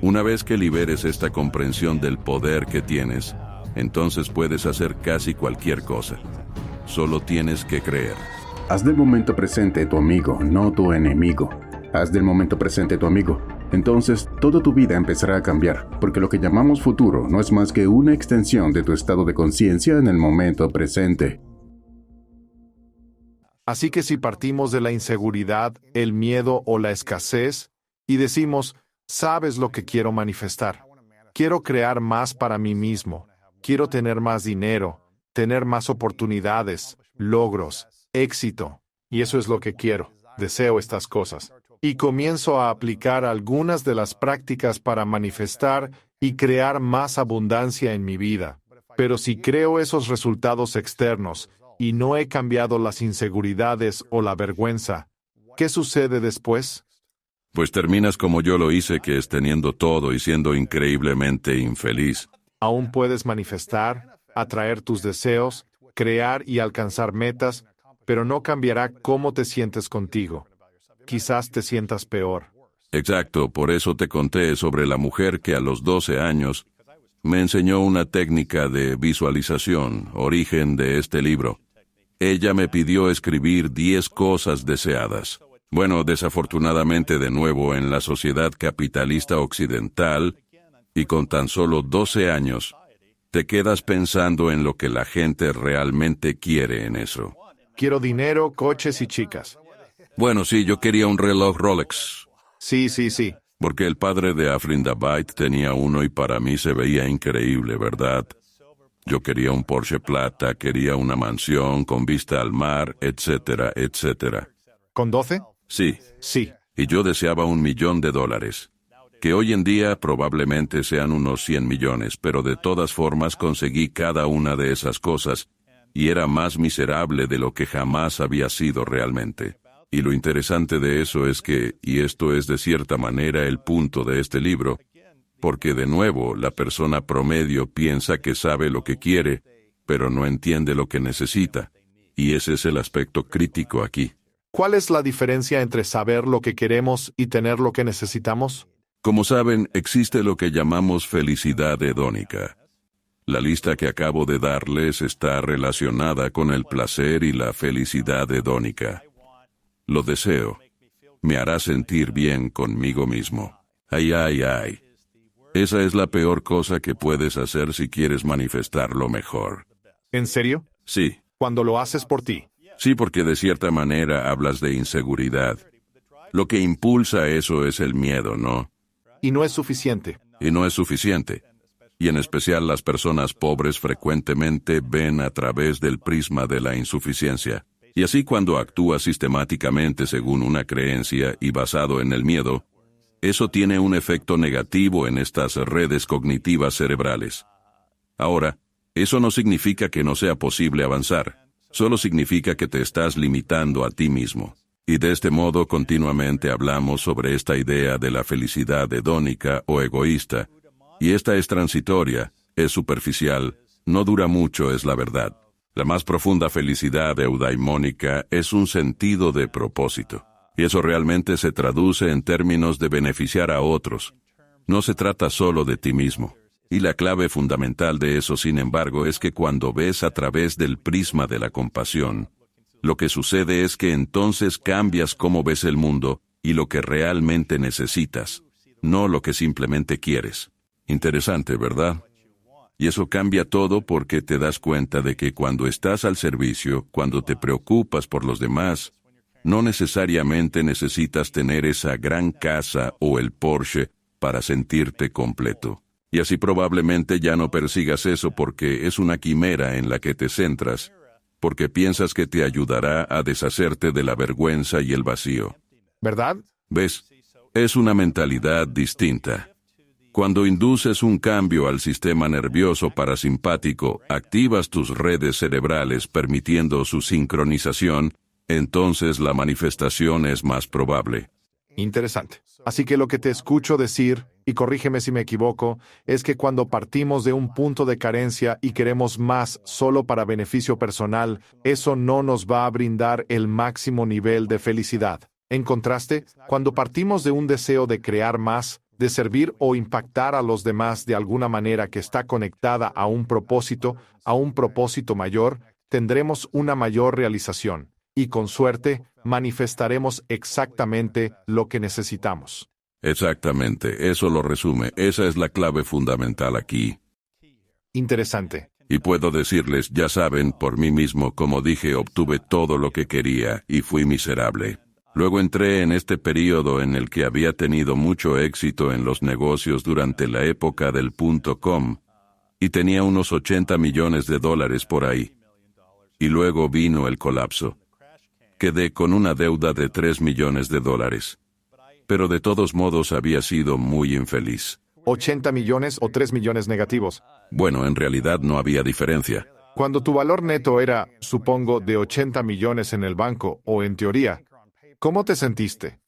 Una vez que liberes esta comprensión del poder que tienes, entonces puedes hacer casi cualquier cosa. Solo tienes que creer. Haz del momento presente tu amigo, no tu enemigo. Haz del momento presente tu amigo. Entonces, toda tu vida empezará a cambiar, porque lo que llamamos futuro no es más que una extensión de tu estado de conciencia en el momento presente. Así que si partimos de la inseguridad, el miedo o la escasez, y decimos, ¿sabes lo que quiero manifestar? Quiero crear más para mí mismo. Quiero tener más dinero, tener más oportunidades, logros, éxito. Y eso es lo que quiero. Deseo estas cosas. Y comienzo a aplicar algunas de las prácticas para manifestar y crear más abundancia en mi vida. Pero si creo esos resultados externos y no he cambiado las inseguridades o la vergüenza, ¿qué sucede después? Pues terminas como yo lo hice, que es teniendo todo y siendo increíblemente infeliz. Aún puedes manifestar, atraer tus deseos, crear y alcanzar metas, pero no cambiará cómo te sientes contigo. Quizás te sientas peor. Exacto, por eso te conté sobre la mujer que a los 12 años me enseñó una técnica de visualización, origen de este libro. Ella me pidió escribir 10 cosas deseadas. Bueno, desafortunadamente de nuevo en la sociedad capitalista occidental, y con tan solo 12 años, te quedas pensando en lo que la gente realmente quiere en eso. Quiero dinero, coches y chicas. Bueno, sí, yo quería un reloj Rolex, Sí. porque el padre de Afrindabait tenía uno y para mí se veía increíble, ¿verdad? Yo quería un Porsche plata, quería una mansión con vista al mar, etcétera, etcétera. ¿Con 12? Sí, Sí. y yo deseaba $1.000.000, que hoy en día probablemente sean unos 100 millones, pero de todas formas conseguí cada una de esas cosas, y era más miserable de lo que jamás había sido realmente. Y lo interesante de eso es que, y esto es de cierta manera el punto de este libro, porque de nuevo la persona promedio piensa que sabe lo que quiere, pero no entiende lo que necesita. Y ese es el aspecto crítico aquí. ¿Cuál es la diferencia entre saber lo que queremos y tener lo que necesitamos? Como saben, existe lo que llamamos felicidad hedónica. La lista que acabo de darles está relacionada con el placer y la felicidad hedónica. Lo deseo. Me hará sentir bien conmigo mismo. Ay. Esa es la peor cosa que puedes hacer si quieres manifestarlo mejor. ¿En serio? Sí. Cuando lo haces por ti. Sí, porque de cierta manera hablas de inseguridad. Lo que impulsa eso es el miedo, ¿no? Y no es suficiente. Y no es suficiente. Y en especial las personas pobres frecuentemente ven a través del prisma de la insuficiencia. Y así cuando actúas sistemáticamente según una creencia y basado en el miedo, eso tiene un efecto negativo en estas redes cognitivas cerebrales. Ahora, eso no significa que no sea posible avanzar, solo significa que te estás limitando a ti mismo. Y de este modo continuamente hablamos sobre esta idea de la felicidad hedónica o egoísta, y esta es transitoria, es superficial, no dura mucho, es la verdad. La más profunda felicidad eudaimónica es un sentido de propósito. Y eso realmente se traduce en términos de beneficiar a otros. No se trata solo de ti mismo. Y la clave fundamental de eso, sin embargo, es que cuando ves a través del prisma de la compasión, lo que sucede es que entonces cambias cómo ves el mundo y lo que realmente necesitas, no lo que simplemente quieres. Interesante, ¿verdad? Y eso cambia todo porque te das cuenta de que cuando estás al servicio, cuando te preocupas por los demás, no necesariamente necesitas tener esa gran casa o el Porsche para sentirte completo. Y así probablemente ya no persigas eso porque es una quimera en la que te centras, porque piensas que te ayudará a deshacerte de la vergüenza y el vacío. ¿Verdad? ¿Ves? Es una mentalidad distinta. Cuando induces un cambio al sistema nervioso parasimpático, activas tus redes cerebrales permitiendo su sincronización, entonces la manifestación es más probable. Interesante. Así que lo que te escucho decir, y corrígeme si me equivoco, es que cuando partimos de un punto de carencia y queremos más solo para beneficio personal, eso no nos va a brindar el máximo nivel de felicidad. En contraste, cuando partimos de un deseo de crear más, de servir o impactar a los demás de alguna manera que está conectada a un propósito mayor, tendremos una mayor realización, y con suerte, manifestaremos exactamente lo que necesitamos. Exactamente, eso lo resume. Esa es la clave fundamental aquí. Interesante. Y puedo decirles, ya saben, por mí mismo, como dije, obtuve todo lo que quería y fui miserable. Luego entré en este periodo en el que había tenido mucho éxito en los negocios durante la época del .com y tenía unos $80 millones por ahí. Y luego vino el colapso. Quedé con una deuda de $3 millones. Pero de todos modos había sido muy infeliz. ¿80 millones o 3 millones negativos? Bueno, en realidad no había diferencia. Cuando tu valor neto era, supongo, de 80 millones en el banco, o en teoría, ¿cómo te sentiste?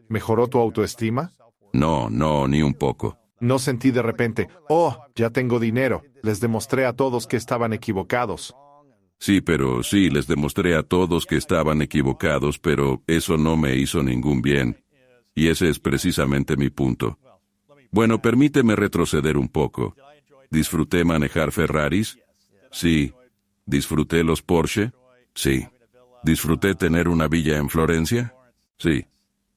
¿Mejoró tu autoestima? No, ni un poco. No sentí de repente, oh, ya tengo dinero, les demostré a todos que estaban equivocados. Sí, les demostré a todos que estaban equivocados, pero eso no me hizo ningún bien. Y ese es precisamente mi punto. Bueno, permíteme retroceder un poco. ¿Disfruté manejar Ferraris? Sí. ¿Disfruté los Porsche? Sí. ¿Disfruté tener una villa en Florencia? Sí.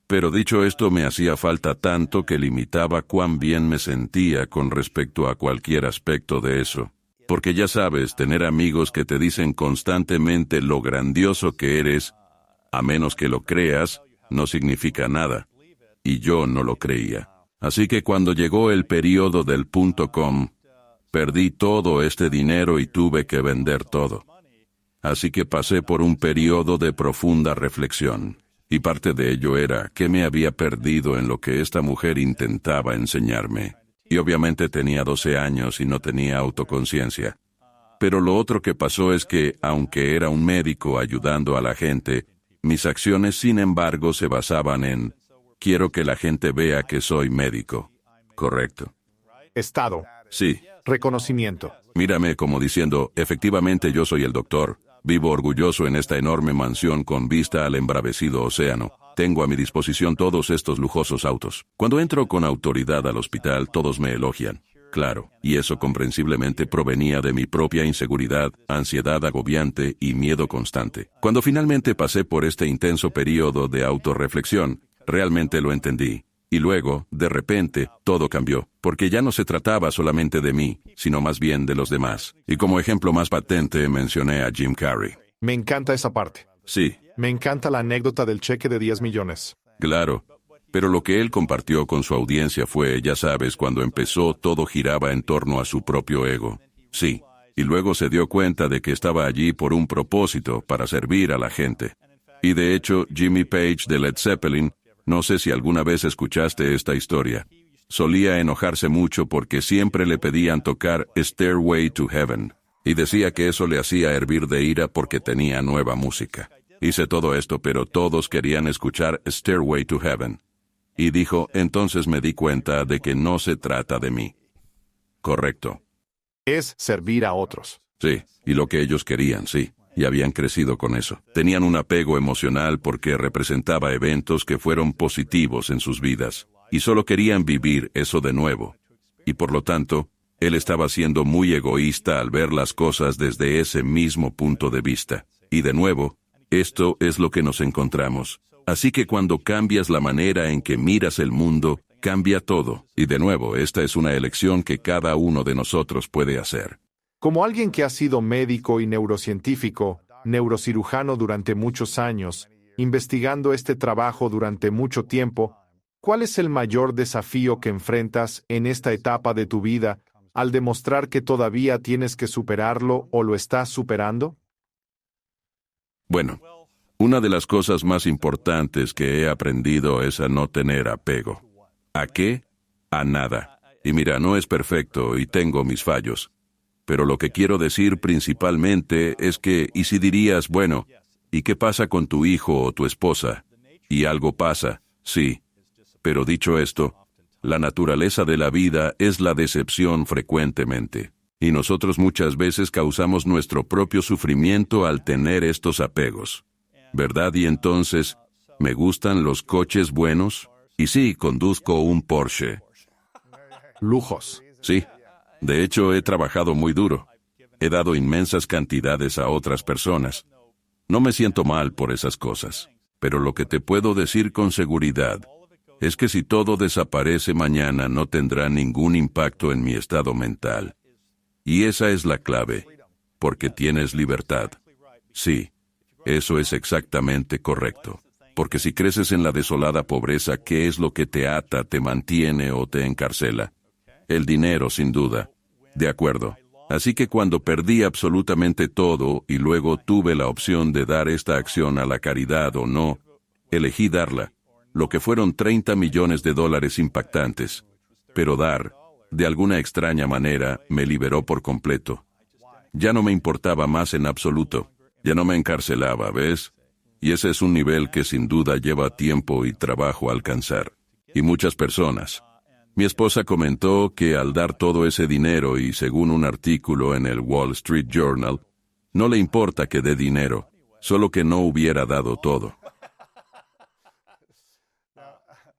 Pero dicho esto, me hacía falta tanto que limitaba cuán bien me sentía con respecto a cualquier aspecto de eso. Porque ya sabes, tener amigos que te dicen constantemente lo grandioso que eres, a menos que lo creas, no significa nada. Y yo no lo creía. Así que cuando llegó el periodo del .com, perdí todo este dinero y tuve que vender todo. Así que pasé por un periodo de profunda reflexión. Y parte de ello era que me había perdido en lo que esta mujer intentaba enseñarme. Y obviamente tenía 12 años y no tenía autoconciencia. Pero lo otro que pasó es que, aunque era un médico ayudando a la gente, mis acciones sin embargo se basaban en: quiero que la gente vea que soy médico. Correcto. Estado. Sí. Reconocimiento. Mírame como diciendo, efectivamente yo soy el doctor. Vivo orgulloso en esta enorme mansión con vista al embravecido océano. Tengo a mi disposición todos estos lujosos autos. Cuando entro con autoridad al hospital, todos me elogian. Claro, y eso comprensiblemente provenía de mi propia inseguridad, ansiedad agobiante y miedo constante. Cuando finalmente pasé por este intenso periodo de autorreflexión, realmente lo entendí. Y luego, de repente, todo cambió, porque ya no se trataba solamente de mí, sino más bien de los demás. Y como ejemplo más patente mencioné a Jim Carrey. Me encanta esa parte. Sí. Me encanta la anécdota del cheque de 10 millones. Claro. Pero lo que él compartió con su audiencia fue, ya sabes, cuando empezó todo giraba en torno a su propio ego. Sí. Y luego se dio cuenta de que estaba allí por un propósito, para servir a la gente. Y de hecho, Jimmy Page de Led Zeppelin, no sé si alguna vez escuchaste esta historia, solía enojarse mucho porque siempre le pedían tocar Stairway to Heaven, y decía que eso le hacía hervir de ira porque tenía nueva música. Hice todo esto, pero todos querían escuchar Stairway to Heaven. Y dijo, entonces me di cuenta de que no se trata de mí. Correcto. Es servir a otros. Sí, y lo que ellos querían, sí. Y habían crecido con eso. Tenían un apego emocional porque representaba eventos que fueron positivos en sus vidas. Y solo querían vivir eso de nuevo. Y por lo tanto, él estaba siendo muy egoísta al ver las cosas desde ese mismo punto de vista. Y de nuevo, esto es lo que nos encontramos. Así que cuando cambias la manera en que miras el mundo, cambia todo. Y de nuevo, esta es una elección que cada uno de nosotros puede hacer. Como alguien que ha sido médico y neurocientífico, neurocirujano durante muchos años, investigando este trabajo durante mucho tiempo, ¿cuál es el mayor desafío que enfrentas en esta etapa de tu vida al demostrar que todavía tienes que superarlo o lo estás superando? Bueno, una de las cosas más importantes que he aprendido es a no tener apego. ¿A qué? A nada. Y mira, no es perfecto y tengo mis fallos. Pero lo que quiero decir principalmente es que, y si dirías, bueno, ¿y qué pasa con tu hijo o tu esposa? Y algo pasa, sí. Pero dicho esto, la naturaleza de la vida es la decepción frecuentemente. Y nosotros muchas veces causamos nuestro propio sufrimiento al tener estos apegos. ¿Verdad? Y entonces, ¿me gustan los coches buenos? Y sí, conduzco un Porsche. Lujos. Sí. De hecho, he trabajado muy duro. He dado inmensas cantidades a otras personas. No me siento mal por esas cosas. Pero lo que te puedo decir con seguridad es que si todo desaparece mañana no tendrá ningún impacto en mi estado mental. Y esa es la clave, porque tienes libertad. Sí, eso es exactamente correcto. Porque si creces en la desolada pobreza, ¿qué es lo que te ata, te mantiene o te encarcela? El dinero, sin duda. De acuerdo. Así que cuando perdí absolutamente todo y luego tuve la opción de dar esta acción a la caridad o no, elegí darla, lo que fueron $30 millones impactantes. Pero dar, de alguna extraña manera, me liberó por completo. Ya no me importaba más en absoluto. Ya no me encarcelaba, ¿ves? Y ese es un nivel que sin duda lleva tiempo y trabajo alcanzar. Y muchas personas. Mi esposa comentó que al dar todo ese dinero y según un artículo en el Wall Street Journal, no le importa que dé dinero, solo que no hubiera dado todo.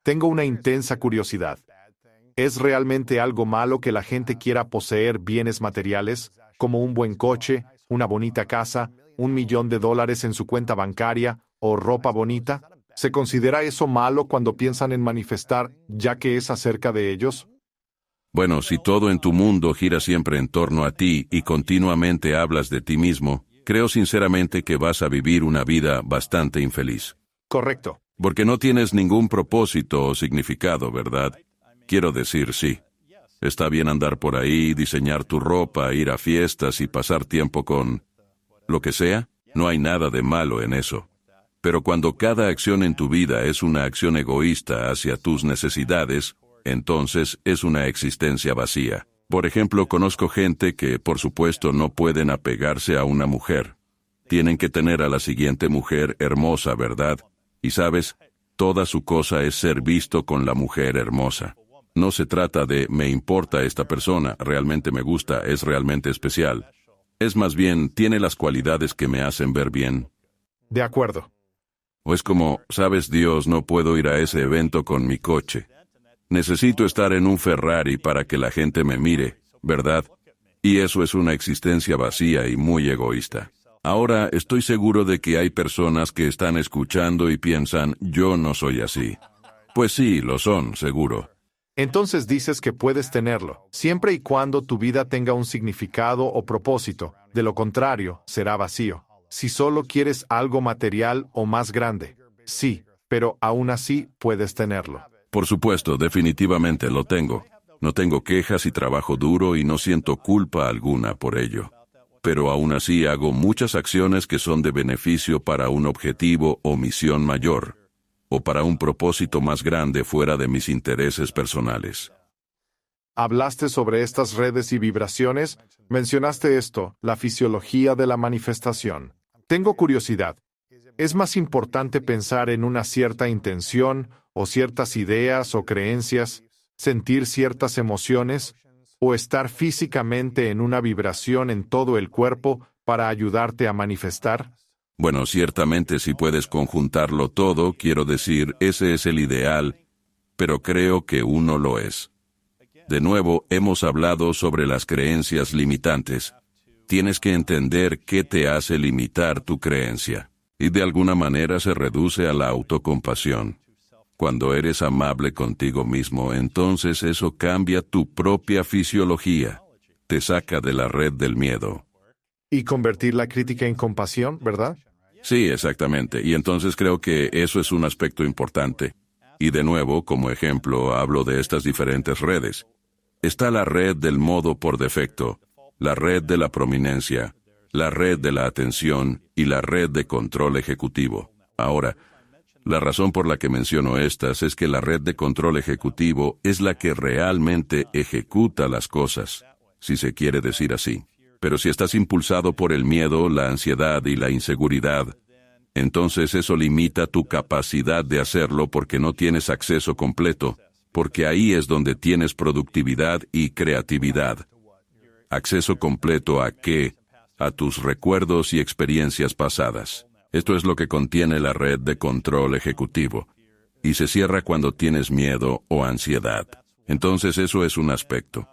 Tengo una intensa curiosidad. ¿Es realmente algo malo que la gente quiera poseer bienes materiales, como un buen coche, una bonita casa, $1 millón en su cuenta bancaria o ropa bonita? ¿Se considera eso malo cuando piensan en manifestar, ya que es acerca de ellos? Bueno, si todo en tu mundo gira siempre en torno a ti y continuamente hablas de ti mismo, creo sinceramente que vas a vivir una vida bastante infeliz. Correcto. Porque no tienes ningún propósito o significado, ¿verdad? Quiero decir, sí. Está bien andar por ahí, diseñar tu ropa, ir a fiestas y pasar tiempo con lo que sea. No hay nada de malo en eso. Pero cuando cada acción en tu vida es una acción egoísta hacia tus necesidades, entonces es una existencia vacía. Por ejemplo, conozco gente que, por supuesto, no pueden apegarse a una mujer. Tienen que tener a la siguiente mujer hermosa, ¿verdad? Y sabes, toda su cosa es ser visto con la mujer hermosa. No se trata de, me importa esta persona, realmente me gusta, es realmente especial. Es más bien, tiene las cualidades que me hacen ver bien. De acuerdo. O es como, sabes, Dios, no puedo ir a ese evento con mi coche. Necesito estar en un Ferrari para que la gente me mire, ¿verdad? Y eso es una existencia vacía y muy egoísta. Ahora, estoy seguro de que hay personas que están escuchando y piensan, yo no soy así. Pues sí, lo son, seguro. Entonces dices que puedes tenerlo, siempre y cuando tu vida tenga un significado o propósito. De lo contrario, será vacío. Si solo quieres algo material o más grande. Sí, pero aún así puedes tenerlo. Por supuesto, definitivamente lo tengo. No tengo quejas y trabajo duro y no siento culpa alguna por ello. Pero aún así hago muchas acciones que son de beneficio para un objetivo o misión mayor, o para un propósito más grande fuera de mis intereses personales. Hablaste sobre estas redes y vibraciones, mencionaste esto, la fisiología de la manifestación. Tengo curiosidad. ¿Es más importante pensar en una cierta intención, o ciertas ideas o creencias, sentir ciertas emociones, o estar físicamente en una vibración en todo el cuerpo para ayudarte a manifestar? Bueno, ciertamente si puedes conjuntarlo todo, quiero decir, ese es el ideal, pero creo que uno lo es. De nuevo, hemos hablado sobre las creencias limitantes. Tienes que entender qué te hace limitar tu creencia, y de alguna manera se reduce a la autocompasión. Cuando eres amable contigo mismo, entonces eso cambia tu propia fisiología, te saca de la red del miedo. Y convertir la crítica en compasión, ¿verdad? Sí, exactamente, y entonces creo que eso es un aspecto importante. Y de nuevo, como ejemplo, hablo de estas diferentes redes. Está la red del modo por defecto, la red de la prominencia, la red de la atención y la red de control ejecutivo. Ahora, la razón por la que menciono estas es que la red de control ejecutivo es la que realmente ejecuta las cosas, si se quiere decir así. Pero si estás impulsado por el miedo, la ansiedad y la inseguridad, entonces eso limita tu capacidad de hacerlo porque no tienes acceso completo, porque ahí es donde tienes productividad y creatividad. ¿Acceso completo a qué? A tus recuerdos y experiencias pasadas. Esto es lo que contiene la red de control ejecutivo, y se cierra cuando tienes miedo o ansiedad. Entonces eso es un aspecto.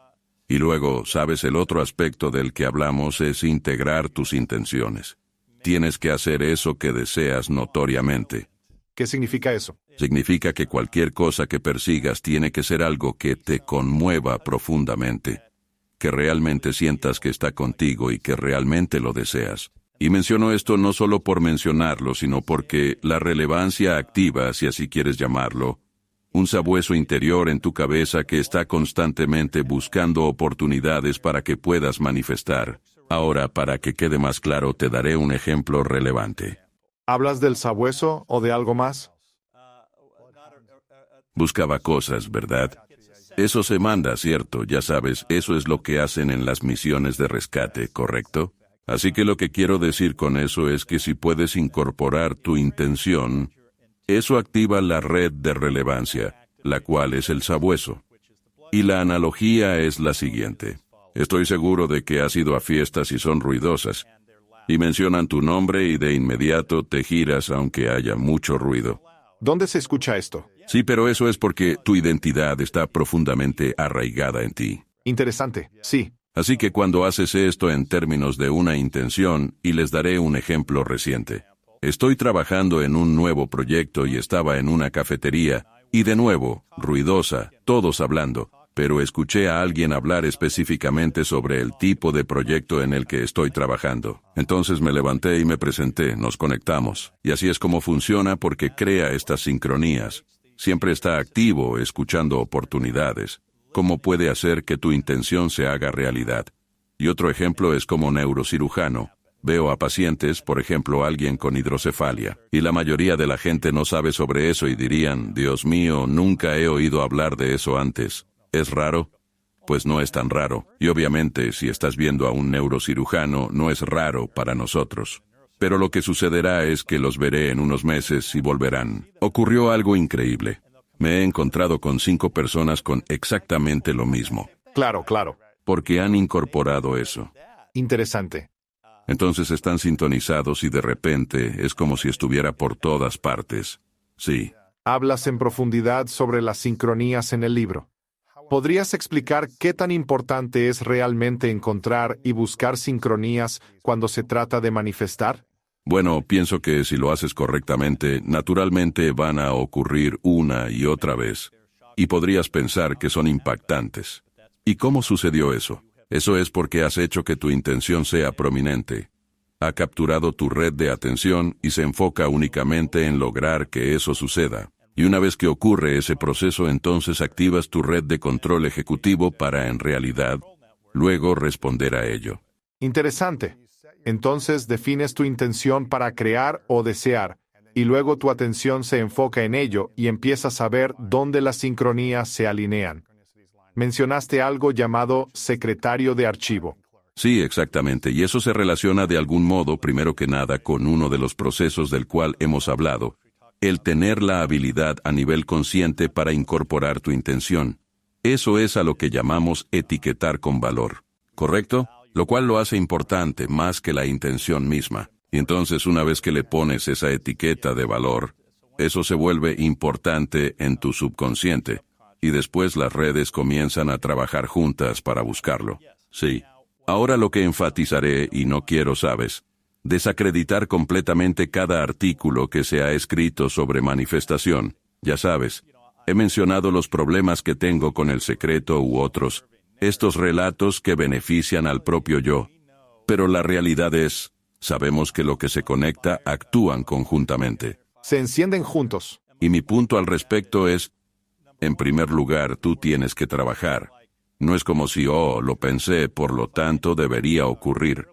Y luego, ¿sabes? El otro aspecto del que hablamos es integrar tus intenciones. Tienes que hacer eso que deseas notoriamente. ¿Qué significa eso? Significa que cualquier cosa que persigas tiene que ser algo que te conmueva profundamente, que realmente sientas que está contigo y que realmente lo deseas. Y menciono esto no solo por mencionarlo, sino porque la relevancia activa, si así quieres llamarlo, un sabueso interior en tu cabeza que está constantemente buscando oportunidades para que puedas manifestar. Ahora, para que quede más claro, te daré un ejemplo relevante. ¿Hablas del sabueso o de algo más? Buscaba cosas, ¿verdad? Eso se manda, ¿cierto? Ya sabes, eso es lo que hacen en las misiones de rescate, ¿correcto? Así que lo que quiero decir con eso es que si puedes incorporar tu intención, eso activa la red de relevancia, la cual es el sabueso. Y la analogía es la siguiente. Estoy seguro de que has ido a fiestas y son ruidosas, y mencionan tu nombre y de inmediato te giras aunque haya mucho ruido. ¿Dónde se escucha esto? Sí, pero eso es porque tu identidad está profundamente arraigada en ti. Interesante, sí. Así que cuando haces esto en términos de una intención, y les daré un ejemplo reciente. Estoy trabajando en un nuevo proyecto y estaba en una cafetería, y de nuevo, ruidosa, todos hablando, pero escuché a alguien hablar específicamente sobre el tipo de proyecto en el que estoy trabajando. Entonces me levanté y me presenté, nos conectamos. Y así es como funciona porque crea estas sincronías. Siempre está activo, escuchando oportunidades. ¿Cómo puede hacer que tu intención se haga realidad? Y otro ejemplo es como neurocirujano. Veo a pacientes, por ejemplo, alguien con hidrocefalia, y la mayoría de la gente no sabe sobre eso y dirían, Dios mío, nunca he oído hablar de eso antes. ¿Es raro? Pues no es tan raro. Y obviamente, si estás viendo a un neurocirujano, no es raro para nosotros. Pero lo que sucederá es que los veré en unos meses y volverán. Ocurrió algo increíble. Me he encontrado con 5 personas con exactamente lo mismo. Claro, claro. Porque han incorporado eso. Interesante. Entonces están sintonizados y de repente es como si estuviera por todas partes. Sí. Hablas en profundidad sobre las sincronías en el libro. ¿Podrías explicar qué tan importante es realmente encontrar y buscar sincronías cuando se trata de manifestar? Bueno, pienso que si lo haces correctamente, naturalmente van a ocurrir una y otra vez. Y podrías pensar que son impactantes. ¿Y cómo sucedió eso? Eso es porque has hecho que tu intención sea prominente. Ha capturado tu red de atención y se enfoca únicamente en lograr que eso suceda. Y una vez que ocurre ese proceso, entonces activas tu red de control ejecutivo para, en realidad, luego responder a ello. Interesante. Entonces defines tu intención para crear o desear, y luego tu atención se enfoca en ello y empiezas a ver dónde las sincronías se alinean. Mencionaste algo llamado secretario de archivo. Sí, exactamente, y eso se relaciona de algún modo, primero que nada, con uno de los procesos del cual hemos hablado, el tener la habilidad a nivel consciente para incorporar tu intención. Eso es a lo que llamamos etiquetar con valor, ¿correcto? Lo cual lo hace importante más que la intención misma. Y entonces una vez que le pones esa etiqueta de valor, eso se vuelve importante en tu subconsciente. Y después las redes comienzan a trabajar juntas para buscarlo. Sí. Ahora lo que enfatizaré, y no quiero, ¿sabes?, desacreditar completamente cada artículo que se ha escrito sobre manifestación. Ya sabes, he mencionado los problemas que tengo con el secreto u otros, estos relatos que benefician al propio yo. Pero la realidad es, sabemos que lo que se conecta actúan conjuntamente. Se encienden juntos. Y mi punto al respecto es, en primer lugar, tú tienes que trabajar. No es como si, lo pensé, por lo tanto debería ocurrir.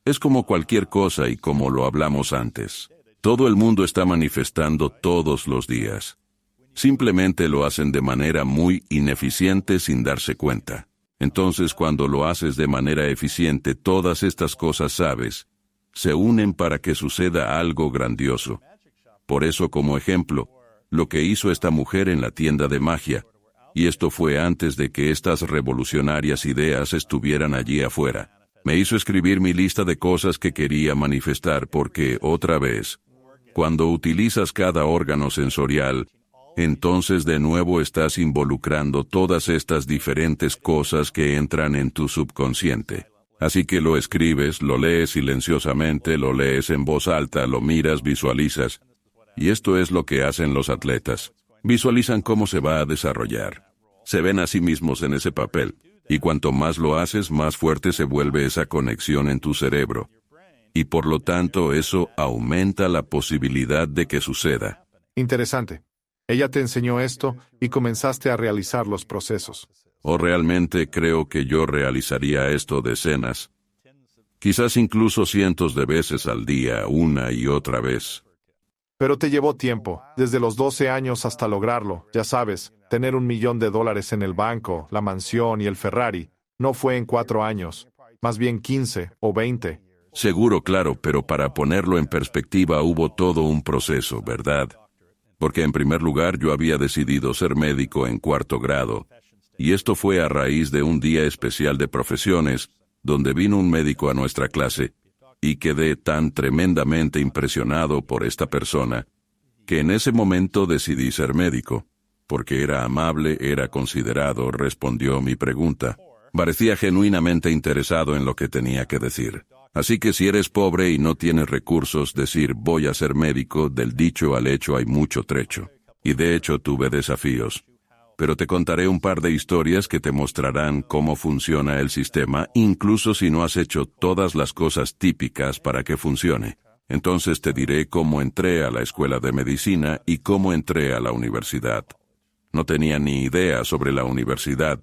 Es como cualquier cosa y como lo hablamos antes. Todo el mundo está manifestando todos los días. Simplemente lo hacen de manera muy ineficiente sin darse cuenta. Entonces, cuando lo haces de manera eficiente, todas estas cosas, ¿sabes?, se unen para que suceda algo grandioso. Por eso, como ejemplo, lo que hizo esta mujer en la tienda de magia, y esto fue antes de que estas revolucionarias ideas estuvieran allí afuera. Me hizo escribir mi lista de cosas que quería manifestar porque, otra vez, cuando utilizas cada órgano sensorial, entonces de nuevo estás involucrando todas estas diferentes cosas que entran en tu subconsciente. Así que lo escribes, lo lees silenciosamente, lo lees en voz alta, lo miras, visualizas. Y esto es lo que hacen los atletas. Visualizan cómo se va a desarrollar. Se ven a sí mismos en ese papel. Y cuanto más lo haces, más fuerte se vuelve esa conexión en tu cerebro. Y por lo tanto, eso aumenta la posibilidad de que suceda. Interesante. Ella te enseñó esto y comenzaste a realizar los procesos. O realmente creo que yo realizaría esto decenas, quizás incluso cientos de veces al día, una y otra vez. Pero te llevó tiempo, desde los 12 años hasta lograrlo. Ya sabes, tener $1 millón en el banco, la mansión y el Ferrari, no fue en 4 años, más bien 15 o 20. Seguro, claro, pero para ponerlo en perspectiva hubo todo un proceso, ¿verdad? Porque en primer lugar yo había decidido ser médico en 4º grado, y esto fue a raíz de un día especial de profesiones, donde vino un médico a nuestra clase, y quedé tan tremendamente impresionado por esta persona, que en ese momento decidí ser médico, porque era amable, era considerado, respondió mi pregunta. Parecía genuinamente interesado en lo que tenía que decir. Así que si eres pobre y no tienes recursos, decir voy a ser médico, del dicho al hecho hay mucho trecho. Y de hecho tuve desafíos. Pero te contaré un par de historias que te mostrarán cómo funciona el sistema, incluso si no has hecho todas las cosas típicas para que funcione. Entonces te diré cómo entré a la escuela de medicina y cómo entré a la universidad. No tenía ni idea sobre la universidad,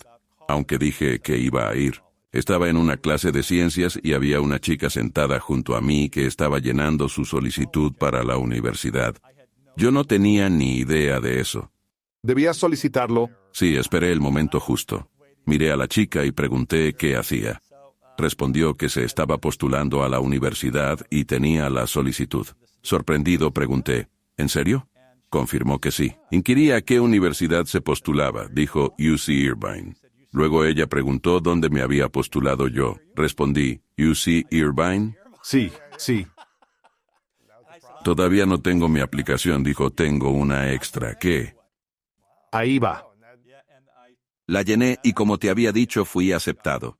aunque dije que iba a ir. Estaba en una clase de ciencias y había una chica sentada junto a mí que estaba llenando su solicitud para la universidad. Yo no tenía ni idea de eso. ¿Debías solicitarlo? Sí, esperé el momento justo. Miré a la chica y pregunté qué hacía. Respondió que se estaba postulando a la universidad y tenía la solicitud. Sorprendido pregunté, ¿en serio? Confirmó que sí. Inquirí a qué universidad se postulaba. Dijo UC Irvine. Luego ella preguntó dónde me había postulado yo. Respondí, ¿UC Irvine? Sí. Todavía no tengo mi aplicación, dijo, tengo una extra. ¿Qué? Ahí va. La llené y como te había dicho, fui aceptado.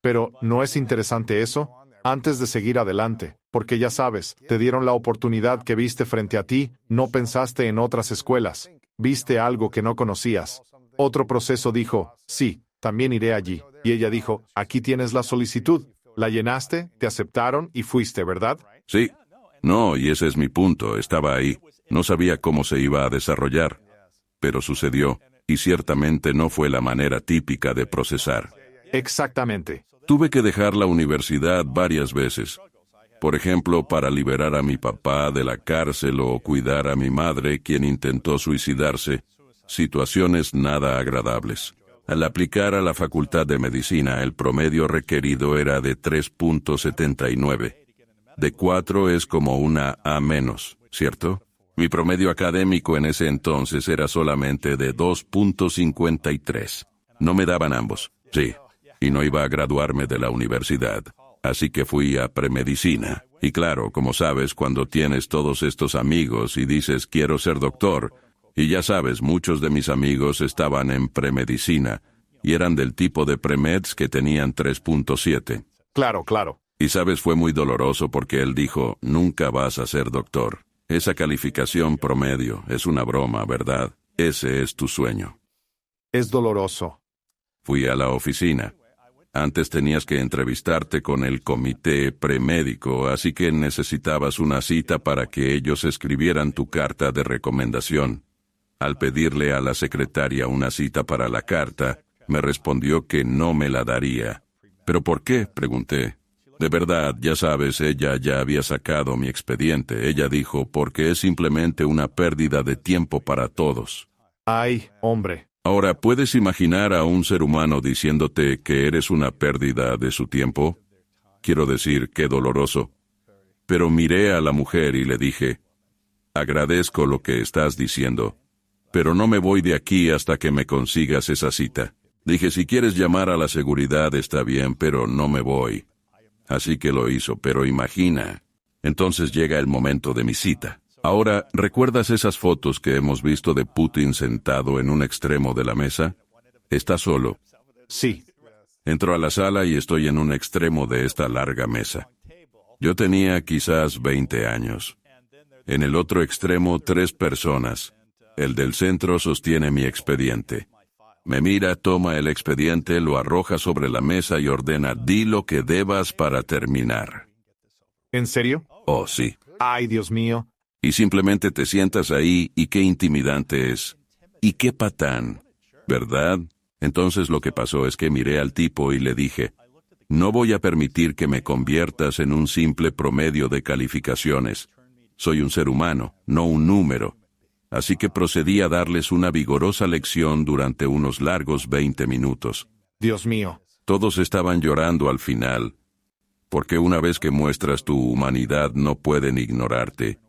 Pero, ¿no es interesante eso? Antes de seguir adelante, porque ya sabes, te dieron la oportunidad que viste frente a ti, no pensaste en otras escuelas, viste algo que no conocías. Otro proceso dijo, sí, también iré allí. Y ella dijo, aquí tienes la solicitud. La llenaste, te aceptaron y fuiste, ¿verdad? Sí. No, y ese es mi punto, estaba ahí. No sabía cómo se iba a desarrollar. Pero sucedió, y ciertamente no fue la manera típica de procesar. Exactamente. Tuve que dejar la universidad varias veces. Por ejemplo, para liberar a mi papá de la cárcel o cuidar a mi madre, quien intentó suicidarse. Situaciones nada agradables. Al aplicar a la Facultad de Medicina, el promedio requerido era de 3.79. De 4 es como una A menos, ¿cierto? Mi promedio académico en ese entonces era solamente de 2.53. No me daban ambos, sí, y no iba a graduarme de la universidad. Así que fui a premedicina. Y claro, como sabes, cuando tienes todos estos amigos y dices quiero ser doctor, y ya sabes, muchos de mis amigos estaban en premedicina, y eran del tipo de premeds que tenían 3.7. Claro. Y sabes, fue muy doloroso porque él dijo, nunca vas a ser doctor. Esa calificación promedio es una broma, ¿verdad? Ese es tu sueño. Es doloroso. Fui a la oficina. Antes tenías que entrevistarte con el comité premédico, así que necesitabas una cita para que ellos escribieran tu carta de recomendación. Al pedirle a la secretaria una cita para la carta, me respondió que no me la daría. ¿Pero por qué?, pregunté. De verdad, ya sabes, ella ya había sacado mi expediente. Ella dijo, porque es simplemente una pérdida de tiempo para todos. Ay, hombre. Ahora, ¿puedes imaginar a un ser humano diciéndote que eres una pérdida de su tiempo? Quiero decir, qué doloroso. Pero miré a la mujer y le dije, agradezco lo que estás diciendo, pero no me voy de aquí hasta que me consigas esa cita. Dije, si quieres llamar a la seguridad está bien, pero no me voy. Así que lo hizo, pero imagina. Entonces llega el momento de mi cita. Ahora, ¿recuerdas esas fotos que hemos visto de Putin sentado en un extremo de la mesa? Está solo. Sí. Entro a la sala y estoy en un extremo de esta larga mesa. Yo tenía quizás 20 años. En el otro extremo, 3 personas. El del centro sostiene mi expediente. Me mira, toma el expediente, lo arroja sobre la mesa y ordena: di lo que debas para terminar. ¿En serio? Oh, sí. Ay, Dios mío. Y simplemente te sientas ahí y qué intimidante es. Y qué patán, ¿verdad? Entonces lo que pasó es que miré al tipo y le dije: no voy a permitir que me conviertas en un simple promedio de calificaciones. Soy un ser humano, no un número. Así que procedí a darles una vigorosa lección durante unos largos 20 minutos. Dios mío. Todos estaban llorando al final, porque una vez que muestras tu humanidad no pueden ignorarte.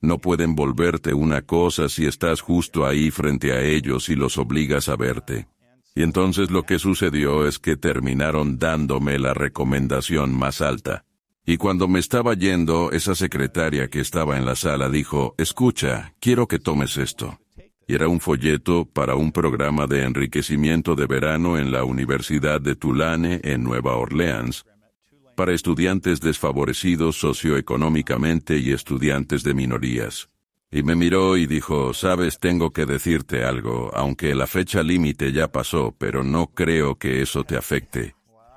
No pueden volverte una cosa si estás justo ahí frente a ellos y los obligas a verte. Y entonces lo que sucedió es que terminaron dándome la recomendación más alta. Y cuando me estaba yendo, esa secretaria que estaba en la sala dijo: escucha, quiero que tomes esto. Y era un folleto para un programa de enriquecimiento de verano en la Universidad de Tulane, en Nueva Orleans, para estudiantes desfavorecidos socioeconómicamente y estudiantes de minorías. Y me miró y dijo: sabes, tengo que decirte algo, aunque la fecha límite ya pasó, pero no creo que eso te afecte.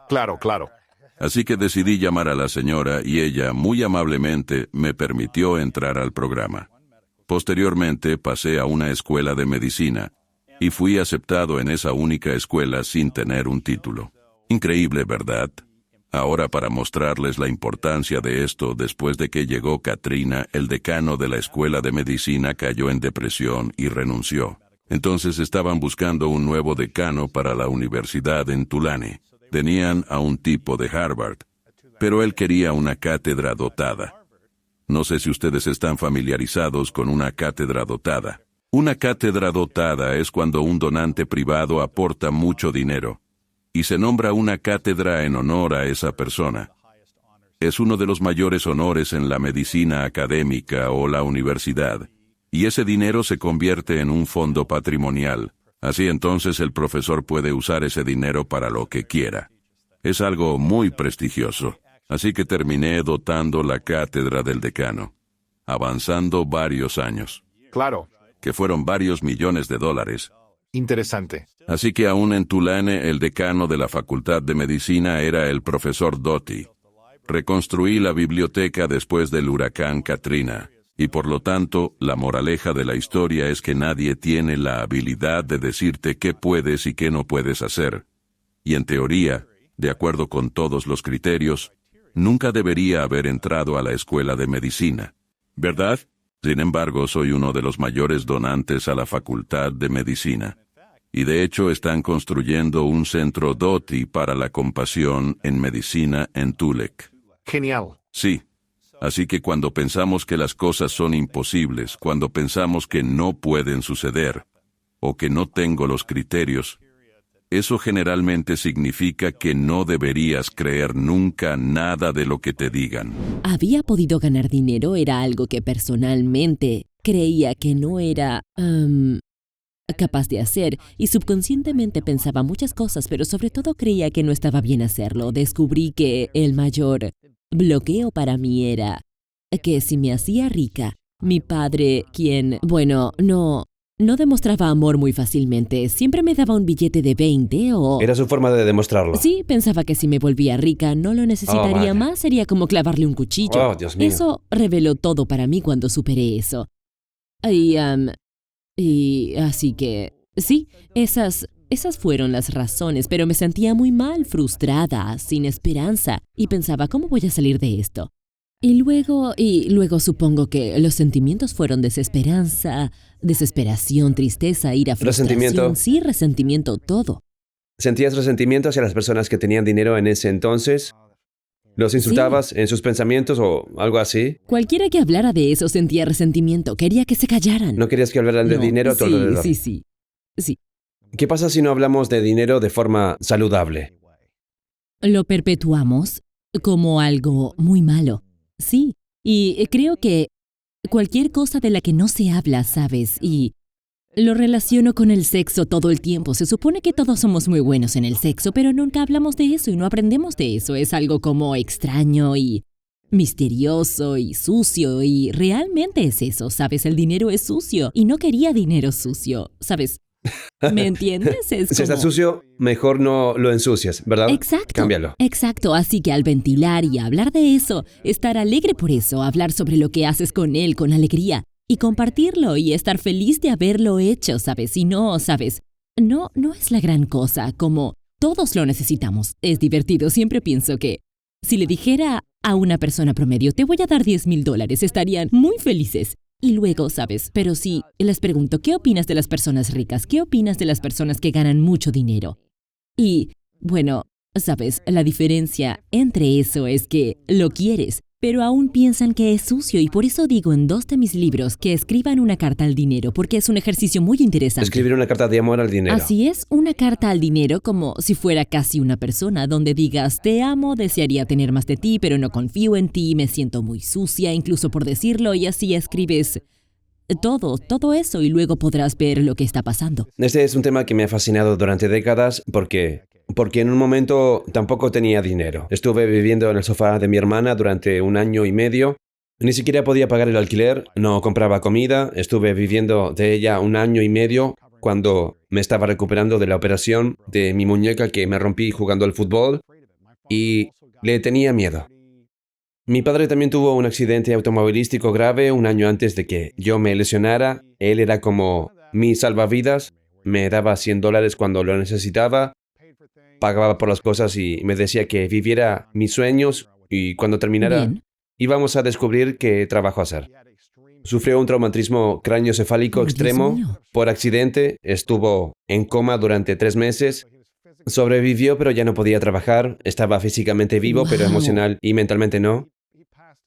Claro, claro. Así que decidí llamar a la señora y ella, muy amablemente, me permitió entrar al programa. Posteriormente pasé a una escuela de medicina y fui aceptado en esa única escuela sin tener un título. Increíble, ¿verdad? Ahora, para mostrarles la importancia de esto, después de que llegó Katrina, el decano de la escuela de medicina cayó en depresión y renunció. Entonces estaban buscando un nuevo decano para la universidad en Tulane. Tenían a un tipo de Harvard, pero él quería una cátedra dotada. No sé si ustedes están familiarizados con una cátedra dotada. Una cátedra dotada es cuando un donante privado aporta mucho dinero y se nombra una cátedra en honor a esa persona. Es uno de los mayores honores en la medicina académica o la universidad, y ese dinero se convierte en un fondo patrimonial. Así entonces el profesor puede usar ese dinero para lo que quiera. Es algo muy prestigioso. Así que terminé dotando la cátedra del decano, avanzando varios años, Claro. que fueron varios millones de dólares. Interesante. Así que aún en Tulane, el decano de la Facultad de Medicina era el profesor Doty. Reconstruí la biblioteca después del huracán Katrina, y por lo tanto, la moraleja de la historia es que nadie tiene la habilidad de decirte qué puedes y qué no puedes hacer. Y en teoría, de acuerdo con todos los criterios, nunca debería haber entrado a la escuela de medicina, ¿verdad? Sin embargo, soy uno de los mayores donantes a la Facultad de Medicina. Y de hecho están construyendo un centro Doty para la compasión en medicina en Tulek. Genial. Sí. Así que cuando pensamos que las cosas son imposibles, cuando pensamos que no pueden suceder, o que no tengo los criterios, eso generalmente significa que no deberías creer nunca nada de lo que te digan. Había podido ganar dinero era algo que personalmente creía que no era capaz de hacer, y subconscientemente pensaba muchas cosas, pero sobre todo creía que no estaba bien hacerlo. Descubrí que el mayor bloqueo para mí era que si me hacía rica, mi padre, quien, bueno, no demostraba amor muy fácilmente. Siempre me daba un billete de 20 o... Era su forma de demostrarlo. Sí, pensaba que si me volvía rica no lo necesitaría más, sería como clavarle un cuchillo. Oh, Dios mío. Eso reveló todo para mí cuando superé eso. Y así que, sí, esas fueron las razones, pero me sentía muy mal, frustrada, sin esperanza, y pensaba, ¿cómo voy a salir de esto? Y luego supongo que los sentimientos fueron desesperanza, desesperación, tristeza, ira, frustración. ¿Resentimiento? Sí, resentimiento, todo. ¿Sentías resentimiento hacia las personas que tenían dinero en ese entonces? ¿Los insultabas en sus pensamientos o algo así? Cualquiera que hablara de eso sentía resentimiento, quería que se callaran. ¿No querías que hablaran de dinero a tu alrededor? Sí. ¿Qué pasa si no hablamos de dinero de forma saludable? Lo perpetuamos como algo muy malo. Sí, y creo que cualquier cosa de la que no se habla, ¿sabes? Y lo relaciono con el sexo todo el tiempo. Se supone que todos somos muy buenos en el sexo, pero nunca hablamos de eso y no aprendemos de eso. Es algo como extraño y misterioso y sucio y realmente es eso, ¿sabes? El dinero es sucio y no quería dinero sucio, ¿sabes? ¿Me entiendes? Es Si está como... sucio, mejor no lo ensucias, ¿verdad? Exacto. Cámbialo. Exacto. Así que al ventilar y hablar de eso, estar alegre por eso, hablar sobre lo que haces con él con alegría y compartirlo y estar feliz de haberlo hecho, ¿sabes? Y no, ¿sabes? No es la gran cosa, como todos lo necesitamos. Es divertido. Siempre pienso que si le dijera a una persona promedio, te voy a dar $10,000, estarían muy felices. Y luego, ¿sabes? Pero si les pregunto, ¿qué opinas de las personas ricas? ¿Qué opinas de las personas que ganan mucho dinero? Y, bueno, ¿sabes? La diferencia entre eso es que lo quieres, pero aún piensan que es sucio y por eso digo en 2 de mis libros que escriban una carta al dinero, porque es un ejercicio muy interesante. Escribir una carta de amor al dinero. Así es, una carta al dinero como si fuera casi una persona, donde digas, te amo, desearía tener más de ti, pero no confío en ti, me siento muy sucia, incluso por decirlo, y así escribes todo eso y luego podrás ver lo que está pasando. Este es un tema que me ha fascinado durante décadas porque en un momento tampoco tenía dinero. Estuve viviendo en el sofá de mi hermana durante 1 año y medio. Ni siquiera podía pagar el alquiler, no compraba comida. Estuve viviendo de ella 1 año y medio cuando me estaba recuperando de la operación de mi muñeca que me rompí jugando al fútbol y le tenía miedo. Mi padre también tuvo un accidente automovilístico grave 1 año antes de que yo me lesionara. Él era como mi salvavidas, me daba $100 cuando lo necesitaba, pagaba por las cosas y me decía que viviera mis sueños y cuando terminara Bien. íbamos a descubrir qué trabajo hacer. Sufrió un traumatismo craneoencefálico Oh, Dios extremo mío. por accidente, estuvo en coma durante 3 meses, sobrevivió pero ya no podía trabajar, estaba físicamente vivo pero Wow. emocional y mentalmente no.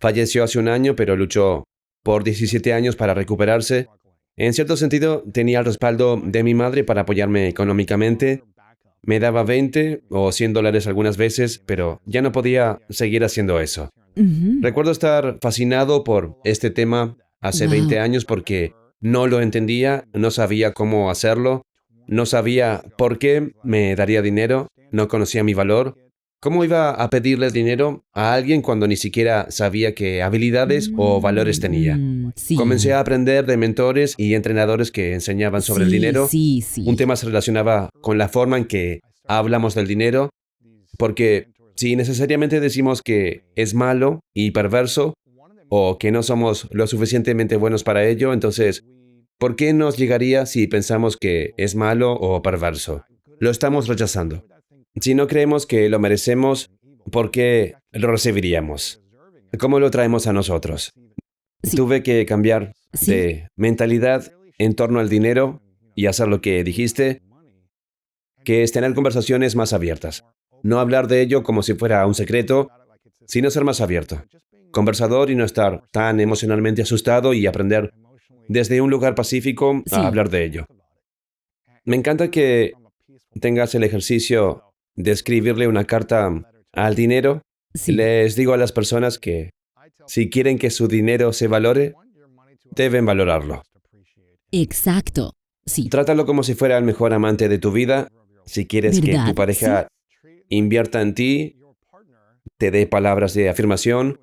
Falleció hace 1 año pero luchó por 17 años para recuperarse. En cierto sentido, tenía el respaldo de mi madre para apoyarme económicamente. Me daba 20 o $100 algunas veces, pero ya no podía seguir haciendo eso. Ujú. Recuerdo estar fascinado por este tema hace Wow. 20 años porque no lo entendía, no sabía cómo hacerlo, no sabía por qué me daría dinero, no conocía mi valor. ¿Cómo iba a pedirle dinero a alguien cuando ni siquiera sabía qué habilidades o valores tenía? Sí. Comencé a aprender de mentores y entrenadores que enseñaban sobre el Sí, dinero. Sí, sí. Un tema se relacionaba con la forma en que hablamos del dinero, porque si necesariamente decimos que es malo y perverso, o que no somos lo suficientemente buenos para ello, entonces, ¿por qué nos llegaría si pensamos que es malo o perverso? Lo estamos rechazando. Si no creemos que lo merecemos, ¿por qué lo recibiríamos? ¿Cómo lo traemos a nosotros? Sí. Tuve que cambiar Sí. de mentalidad en torno al dinero y hacer lo que dijiste, que es tener conversaciones más abiertas. No hablar de ello como si fuera un secreto, sino ser más abierto, conversador y no estar tan emocionalmente asustado y aprender desde un lugar pacífico Sí. a hablar de ello. Me encanta que tengas el ejercicio de escribirle una carta al dinero. Sí. Les digo a las personas que si quieren que su dinero se valore, deben valorarlo. Exacto. Sí. Trátalo como si fuera el mejor amante de tu vida. Si quieres que ¿Verdad? tu pareja invierta en ti, te dé palabras de afirmación,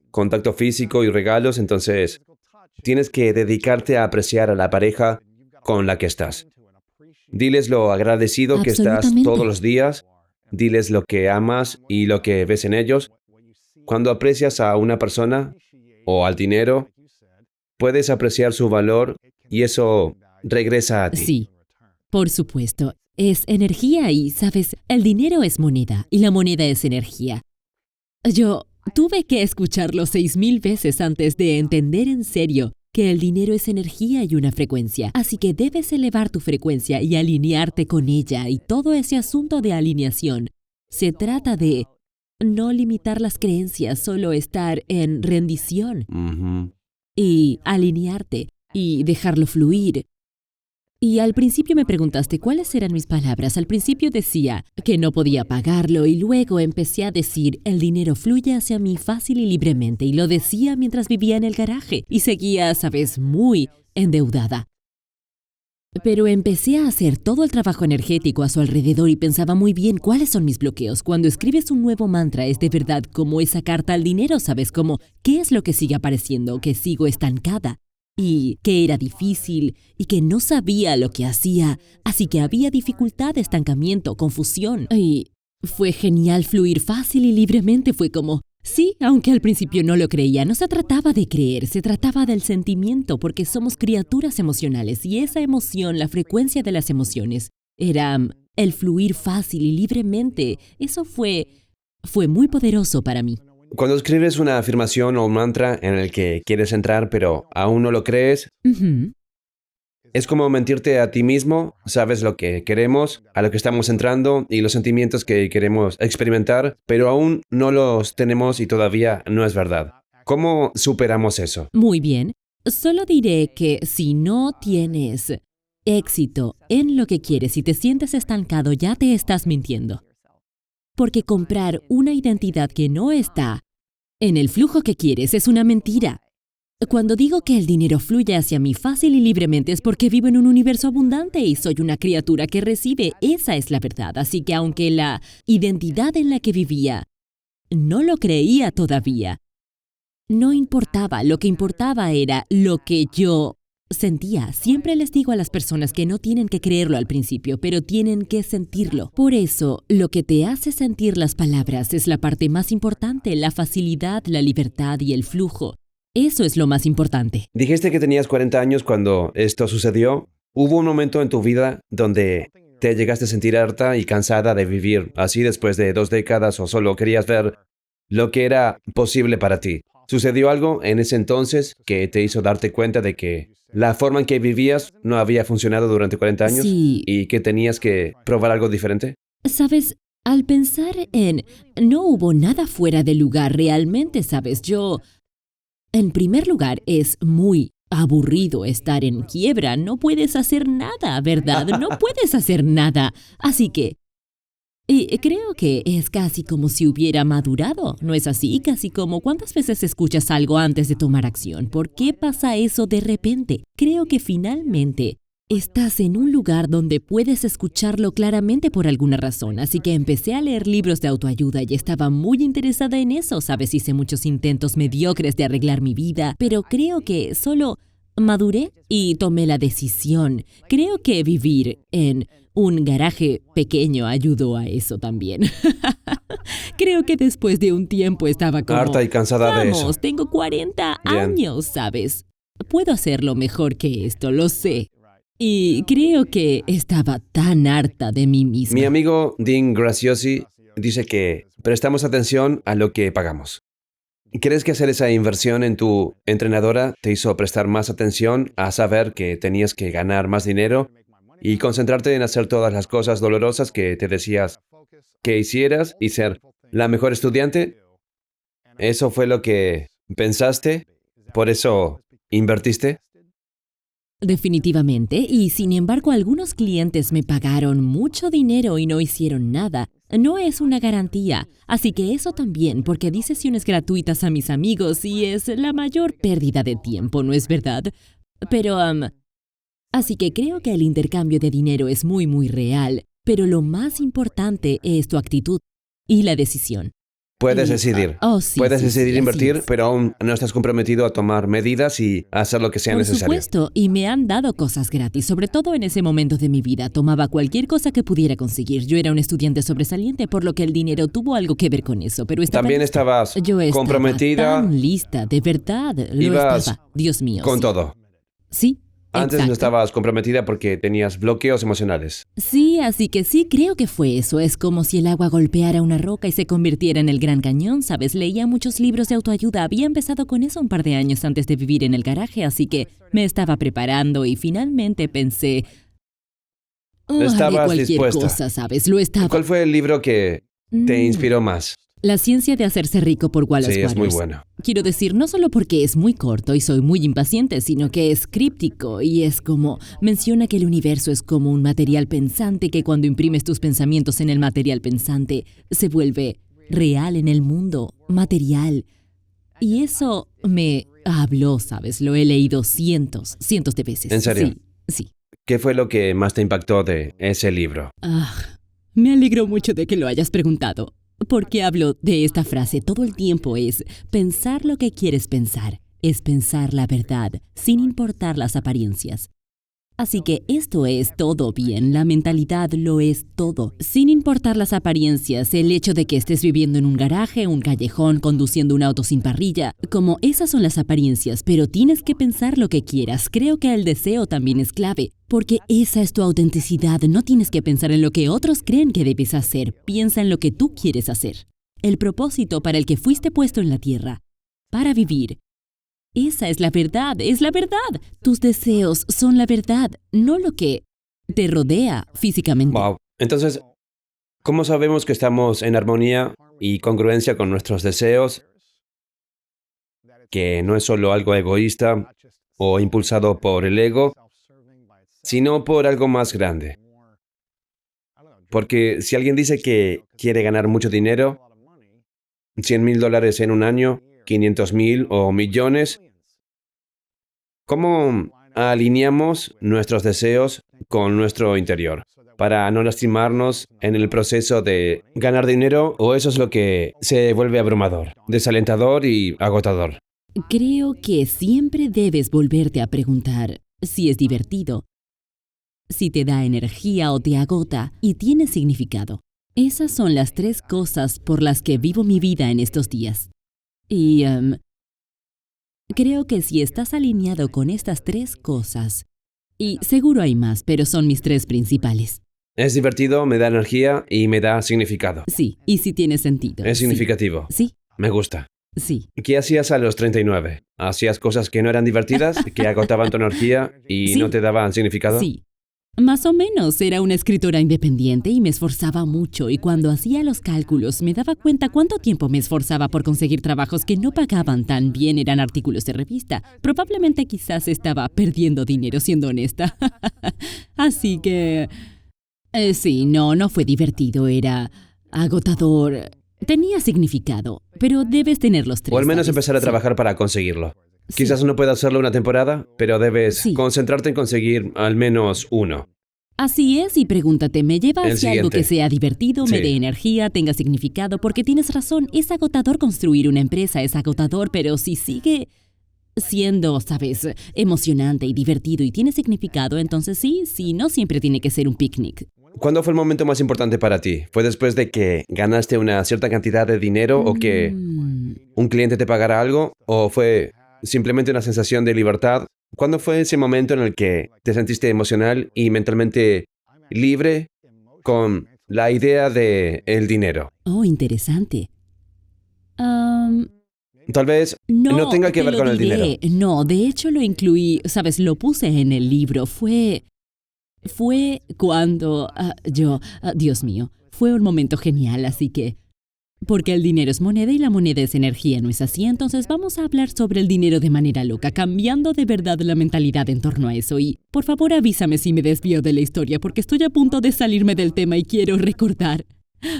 contacto físico y regalos, entonces tienes que dedicarte a apreciar a la pareja con la que estás. Diles lo agradecido que estás Absolutamente. todos los días, diles lo que amas y lo que ves en ellos. Cuando aprecias a una persona o al dinero, puedes apreciar su valor y eso regresa a ti. Sí. Por supuesto. Es energía y, ¿sabes? El dinero es moneda y la moneda es energía. Yo tuve que escucharlo 6,000 veces antes de entender en serio que el dinero es energía y una frecuencia. Así que debes elevar tu frecuencia y alinearte con ella. Y todo ese asunto de alineación se trata de no limitar las creencias, solo estar en rendición Ujú. y alinearte y dejarlo fluir. Y al principio me preguntaste cuáles eran mis palabras. Al principio decía que no podía pagarlo y luego empecé a decir el dinero fluye hacia mí fácil y libremente y lo decía mientras vivía en el garaje y seguía, sabes, muy endeudada. Pero empecé a hacer todo el trabajo energético a su alrededor y pensaba muy bien cuáles son mis bloqueos. Cuando escribes un nuevo mantra es de verdad como esa carta al dinero, ¿sabes? Como, ¿qué es lo que sigue apareciendo? Que sigo estancada. Y que era difícil y que no sabía lo que hacía. Así que había dificultad, estancamiento, confusión. Y fue genial fluir fácil y libremente. Fue como, sí, aunque al principio no lo creía, no se trataba de creer, se trataba del sentimiento, porque somos criaturas emocionales y esa emoción, la frecuencia de las emociones, era el fluir fácil y libremente. Eso fue muy poderoso para mí. Cuando escribes una afirmación o un mantra en el que quieres entrar pero aún no lo crees, es como mentirte a ti mismo, sabes lo que queremos, a lo que estamos entrando y los sentimientos que queremos experimentar, pero aún no los tenemos y todavía no es verdad. ¿Cómo superamos eso? Muy bien. Solo diré que si no tienes éxito en lo que quieres y te sientes estancado, ya te estás mintiendo. Porque comprar una identidad que no está en el flujo que quieres es una mentira. Cuando digo que el dinero fluye hacia mí fácil y libremente es porque vivo en un universo abundante y soy una criatura que recibe. Esa es la verdad. Así que aunque la identidad en la que vivía no lo creía todavía, no importaba. Lo que importaba era lo que yo sentía. Siempre les digo a las personas que no tienen que creerlo al principio, pero tienen que sentirlo. Por eso, lo que te hace sentir las palabras es la parte más importante, la facilidad, la libertad y el flujo. Eso es lo más importante. Dijiste que tenías 40 años cuando esto sucedió. ¿Hubo un momento en tu vida donde te llegaste a sentir harta y cansada de vivir así después de 2 décadas o solo querías ver lo que era posible para ti? ¿Sucedió algo en ese entonces que te hizo darte cuenta de que la forma en que vivías no había funcionado durante 40 años? Sí. ¿Y que tenías que probar algo diferente? Sabes, al pensar en no hubo nada fuera de lugar realmente, sabes, en primer lugar, es muy aburrido estar en quiebra. No puedes hacer nada, ¿verdad? No puedes hacer nada. Así que creo que es casi como si hubiera madurado, ¿no es así? Casi como ¿cuántas veces escuchas algo antes de tomar acción? ¿Por qué pasa eso de repente? Creo que finalmente estás en un lugar donde puedes escucharlo claramente por alguna razón. Así que empecé a leer libros de autoayuda y estaba muy interesada en eso. Sabes, hice muchos intentos mediocres de arreglar mi vida, pero creo que solo maduré y tomé la decisión. Creo que vivir en un garaje pequeño ayudó a eso también. Creo que después de un tiempo estaba como... Harta y cansada de eso. Vamos, tengo 40 Bien. años, ¿sabes? Puedo hacerlo mejor que esto, lo sé. Y creo que estaba tan harta de mí misma. Mi amigo Dean Graziosi dice que prestamos atención a lo que pagamos. ¿Crees que hacer esa inversión en tu entrenadora te hizo prestar más atención a saber que tenías que ganar más dinero y concentrarte en hacer todas las cosas dolorosas que te decías que hicieras y ser la mejor estudiante? ¿Eso fue lo que pensaste? ¿Por eso invertiste? Definitivamente, y sin embargo algunos clientes me pagaron mucho dinero y no hicieron nada. No es una garantía, así que eso también, porque di sesiones gratuitas a mis amigos y es la mayor pérdida de tiempo, ¿no es verdad? Pero, así que creo que el intercambio de dinero es muy, muy real, pero lo más importante es tu actitud y la decisión. Puedes decidir. Puedes decidir invertir, pero aún no estás comprometido a tomar medidas y hacer lo que sea necesario. Por supuesto, y me han dado cosas gratis, sobre todo en ese momento de mi vida. Tomaba cualquier cosa que pudiera conseguir. Yo era un estudiante sobresaliente, por lo que el dinero tuvo algo que ver con eso. Pero También estabas yo estaba comprometida. Tan lista, de verdad. Lo Ibas estaba. Dios mío. con sí. todo. Sí. Antes exacto. no estabas comprometida porque tenías bloqueos emocionales. Sí, así que sí, creo que fue eso. Es como si el agua golpeara una roca y se convirtiera en el Gran Cañón, ¿sabes? Leía muchos libros de autoayuda. Había empezado con eso un par de años antes de vivir en el garaje, así que me estaba preparando y finalmente pensé... haré Estabas cualquier dispuesta. cosa, ¿sabes? Lo estaba. ¿Cuál fue el libro que te inspiró más? La ciencia de hacerse rico por Wallace Sí, es muy Wattles. bueno. Quiero decir, no solo porque es muy corto y soy muy impaciente, sino que es críptico y es como, menciona que el universo es como un material pensante que cuando imprimes tus pensamientos en el material pensante, se vuelve real en el mundo, material. Y eso me habló, ¿sabes? Lo he leído cientos de veces. ¿En serio? Sí. ¿Qué fue lo que más te impactó de ese libro? Me alegro mucho de que lo hayas preguntado. Porque hablo de esta frase todo el tiempo es pensar lo que quieres pensar, es pensar la verdad, sin importar las apariencias. Así que esto es todo bien, la mentalidad lo es todo, sin importar las apariencias, el hecho de que estés viviendo en un garaje, un callejón, conduciendo un auto sin parrilla, como esas son las apariencias, pero tienes que pensar lo que quieras. Creo que el deseo también es clave, porque esa es tu autenticidad, no tienes que pensar en lo que otros creen que debes hacer, piensa en lo que tú quieres hacer. El propósito para el que fuiste puesto en la tierra, para vivir. Esa es la verdad, es la verdad. Tus deseos son la verdad, no lo que te rodea físicamente. Wow. Entonces, ¿cómo sabemos que estamos en armonía y congruencia con nuestros deseos? Que no es solo algo egoísta o impulsado por el ego, sino por algo más grande. Porque si alguien dice que quiere ganar mucho dinero, $100,000 en un año, 500,000 o millones, ¿cómo alineamos nuestros deseos con nuestro interior? Para no lastimarnos en el proceso de ganar dinero, o eso es lo que se vuelve abrumador, desalentador y agotador. Creo que siempre debes volverte a preguntar si es divertido, si te da energía o te agota y tiene significado. Esas son las 3 cosas por las que vivo mi vida en estos días. Y creo que si estás alineado con estas 3 cosas, y seguro hay más, pero son mis 3 principales. Es divertido, me da energía y me da significado. Sí, y si tiene sentido. Es significativo. Sí, Me gusta. sí. ¿Qué hacías a los 39? ¿Hacías cosas que no eran divertidas, que agotaban tu energía y Sí. no te daban significado? Sí. Más o menos, era una escritora independiente y me esforzaba mucho y cuando hacía los cálculos me daba cuenta cuánto tiempo me esforzaba por conseguir trabajos que no pagaban tan bien, eran artículos de revista. Probablemente quizás estaba perdiendo dinero, siendo honesta. Así que... sí, no fue divertido, era agotador. Tenía significado, pero debes tener los 3. O al menos ¿sabes? empezar a Sí. trabajar para conseguirlo. Sí. Quizás no puedas hacerlo una temporada, pero debes Sí. concentrarte en conseguir al menos uno. Así es, y pregúntate, ¿me lleva El hacia algo siguiente. que sea divertido, me Sí. dé energía, tenga significado? Porque tienes razón, es agotador construir una empresa, es agotador, pero si sigue siendo, sabes, emocionante y divertido y tiene significado, entonces sí, no siempre tiene que ser un picnic. ¿Cuándo fue el momento más importante para ti? ¿Fue después de que ganaste una cierta cantidad de dinero o que un cliente te pagara algo? ¿O fue simplemente una sensación de libertad? ¿Cuándo fue ese momento en el que te sentiste emocional y mentalmente libre con la idea de el dinero? Oh, interesante. Tal vez no tenga que te ver lo con el diré. dinero. No, de hecho lo incluí, sabes, lo puse en el libro. Fue cuando Dios mío, fue un momento genial, así que... Porque el dinero es moneda y la moneda es energía, ¿no es así? Entonces vamos a hablar sobre el dinero de manera loca, cambiando de verdad la mentalidad en torno a eso. Y por favor avísame si me desvío de la historia, porque estoy a punto de salirme del tema y quiero recordar.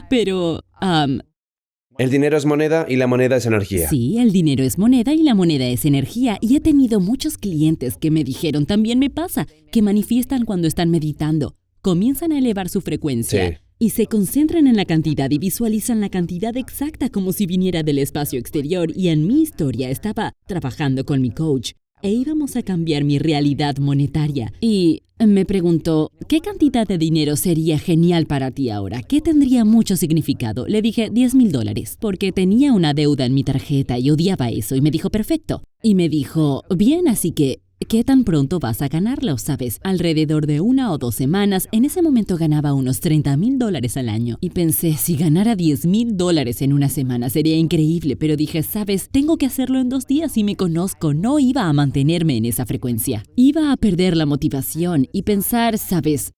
Pero, El dinero es moneda y la moneda es energía. sí, el dinero es moneda y la moneda es energía. Y he tenido muchos clientes que me dijeron, también me pasa, que manifiestan cuando están meditando. Comienzan a elevar su frecuencia. Sí. Y se concentran en la cantidad y visualizan la cantidad exacta como si viniera del espacio exterior. Y en mi historia estaba trabajando con mi coach e íbamos a cambiar mi realidad monetaria. Y me preguntó, ¿qué cantidad de dinero sería genial para ti ahora? ¿Qué tendría mucho significado? Le dije $10,000 porque tenía una deuda en mi tarjeta y odiaba eso. Y me dijo, perfecto. Y me dijo, bien, así que... ¿Qué tan pronto vas a ganarlo? ¿Sabes? Alrededor de 1 o 2 semanas, en ese momento ganaba unos $30,000 al año. Y pensé, si ganara $10,000 en una semana sería increíble, pero dije, ¿sabes? Tengo que hacerlo en 2 días y me conozco, no iba a mantenerme en esa frecuencia. Iba a perder la motivación y pensar, ¿sabes?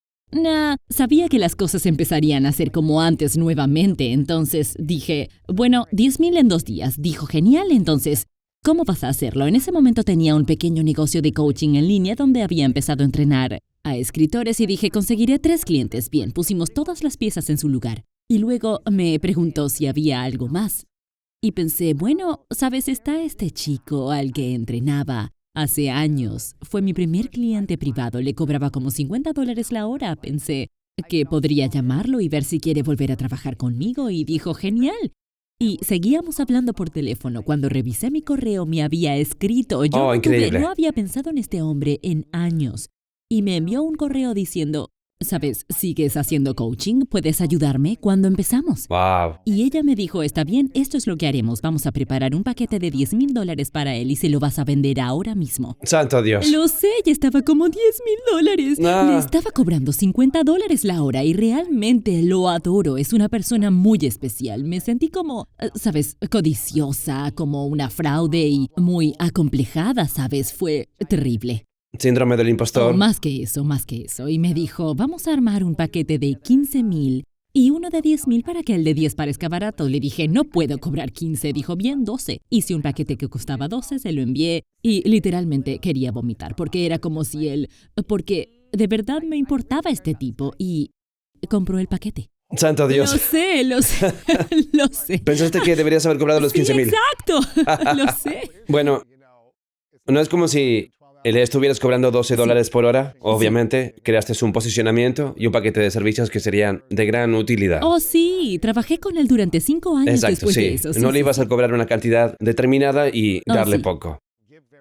Sabía que las cosas empezarían a ser como antes nuevamente, entonces dije, bueno, 10,000 en 2 días. Dijo, genial, entonces, ¿cómo vas a hacerlo? En ese momento tenía un pequeño negocio de coaching en línea donde había empezado a entrenar a escritores y dije, conseguiré 3 clientes. Bien, pusimos todas las piezas en su lugar. Y luego me preguntó si había algo más. Y pensé, bueno, ¿sabes? Está este chico al que entrenaba hace años. Fue mi primer cliente privado. Le cobraba como $50 la hora. Pensé que podría llamarlo y ver si quiere volver a trabajar conmigo. Y dijo, genial. Y seguíamos hablando por teléfono. Cuando revisé mi correo, me había escrito. Yo no había pensado en este hombre en años. Y me envió un correo diciendo, ¿sabes? ¿Sigues haciendo coaching? ¿Puedes ayudarme? ¿Cuándo empezamos? Wow. Y ella me dijo, está bien, esto es lo que haremos. Vamos a preparar un paquete de $10,000 para él y se lo vas a vender ahora mismo. ¡Santo Dios! Lo sé, ya estaba como $10,000. Le estaba cobrando $50 la hora y realmente lo adoro. Es una persona muy especial. Me sentí como, ¿sabes? Codiciosa, como una fraude y muy acomplejada, ¿sabes? Fue terrible. Síndrome del impostor. Más que eso. Y me dijo, vamos a armar un paquete de 15,000 y uno de 10,000 para que el de 10 parezca barato. Le dije, no puedo cobrar 15. Dijo, bien, 12. Hice un paquete que costaba 12, se lo envié y literalmente quería vomitar porque era como si porque de verdad me importaba este tipo y compró el paquete. ¡Santo Dios! Lo sé. Pensaste que deberías haber cobrado los 15,000. Exacto, lo sé. Bueno, no es como si le estuvieras cobrando $12 por hora. Obviamente, creaste un posicionamiento y un paquete de servicios que serían de gran utilidad. Oh, sí. Trabajé con él durante 5 años. Exacto, después de eso. No le ibas a cobrar una cantidad determinada y darle poco.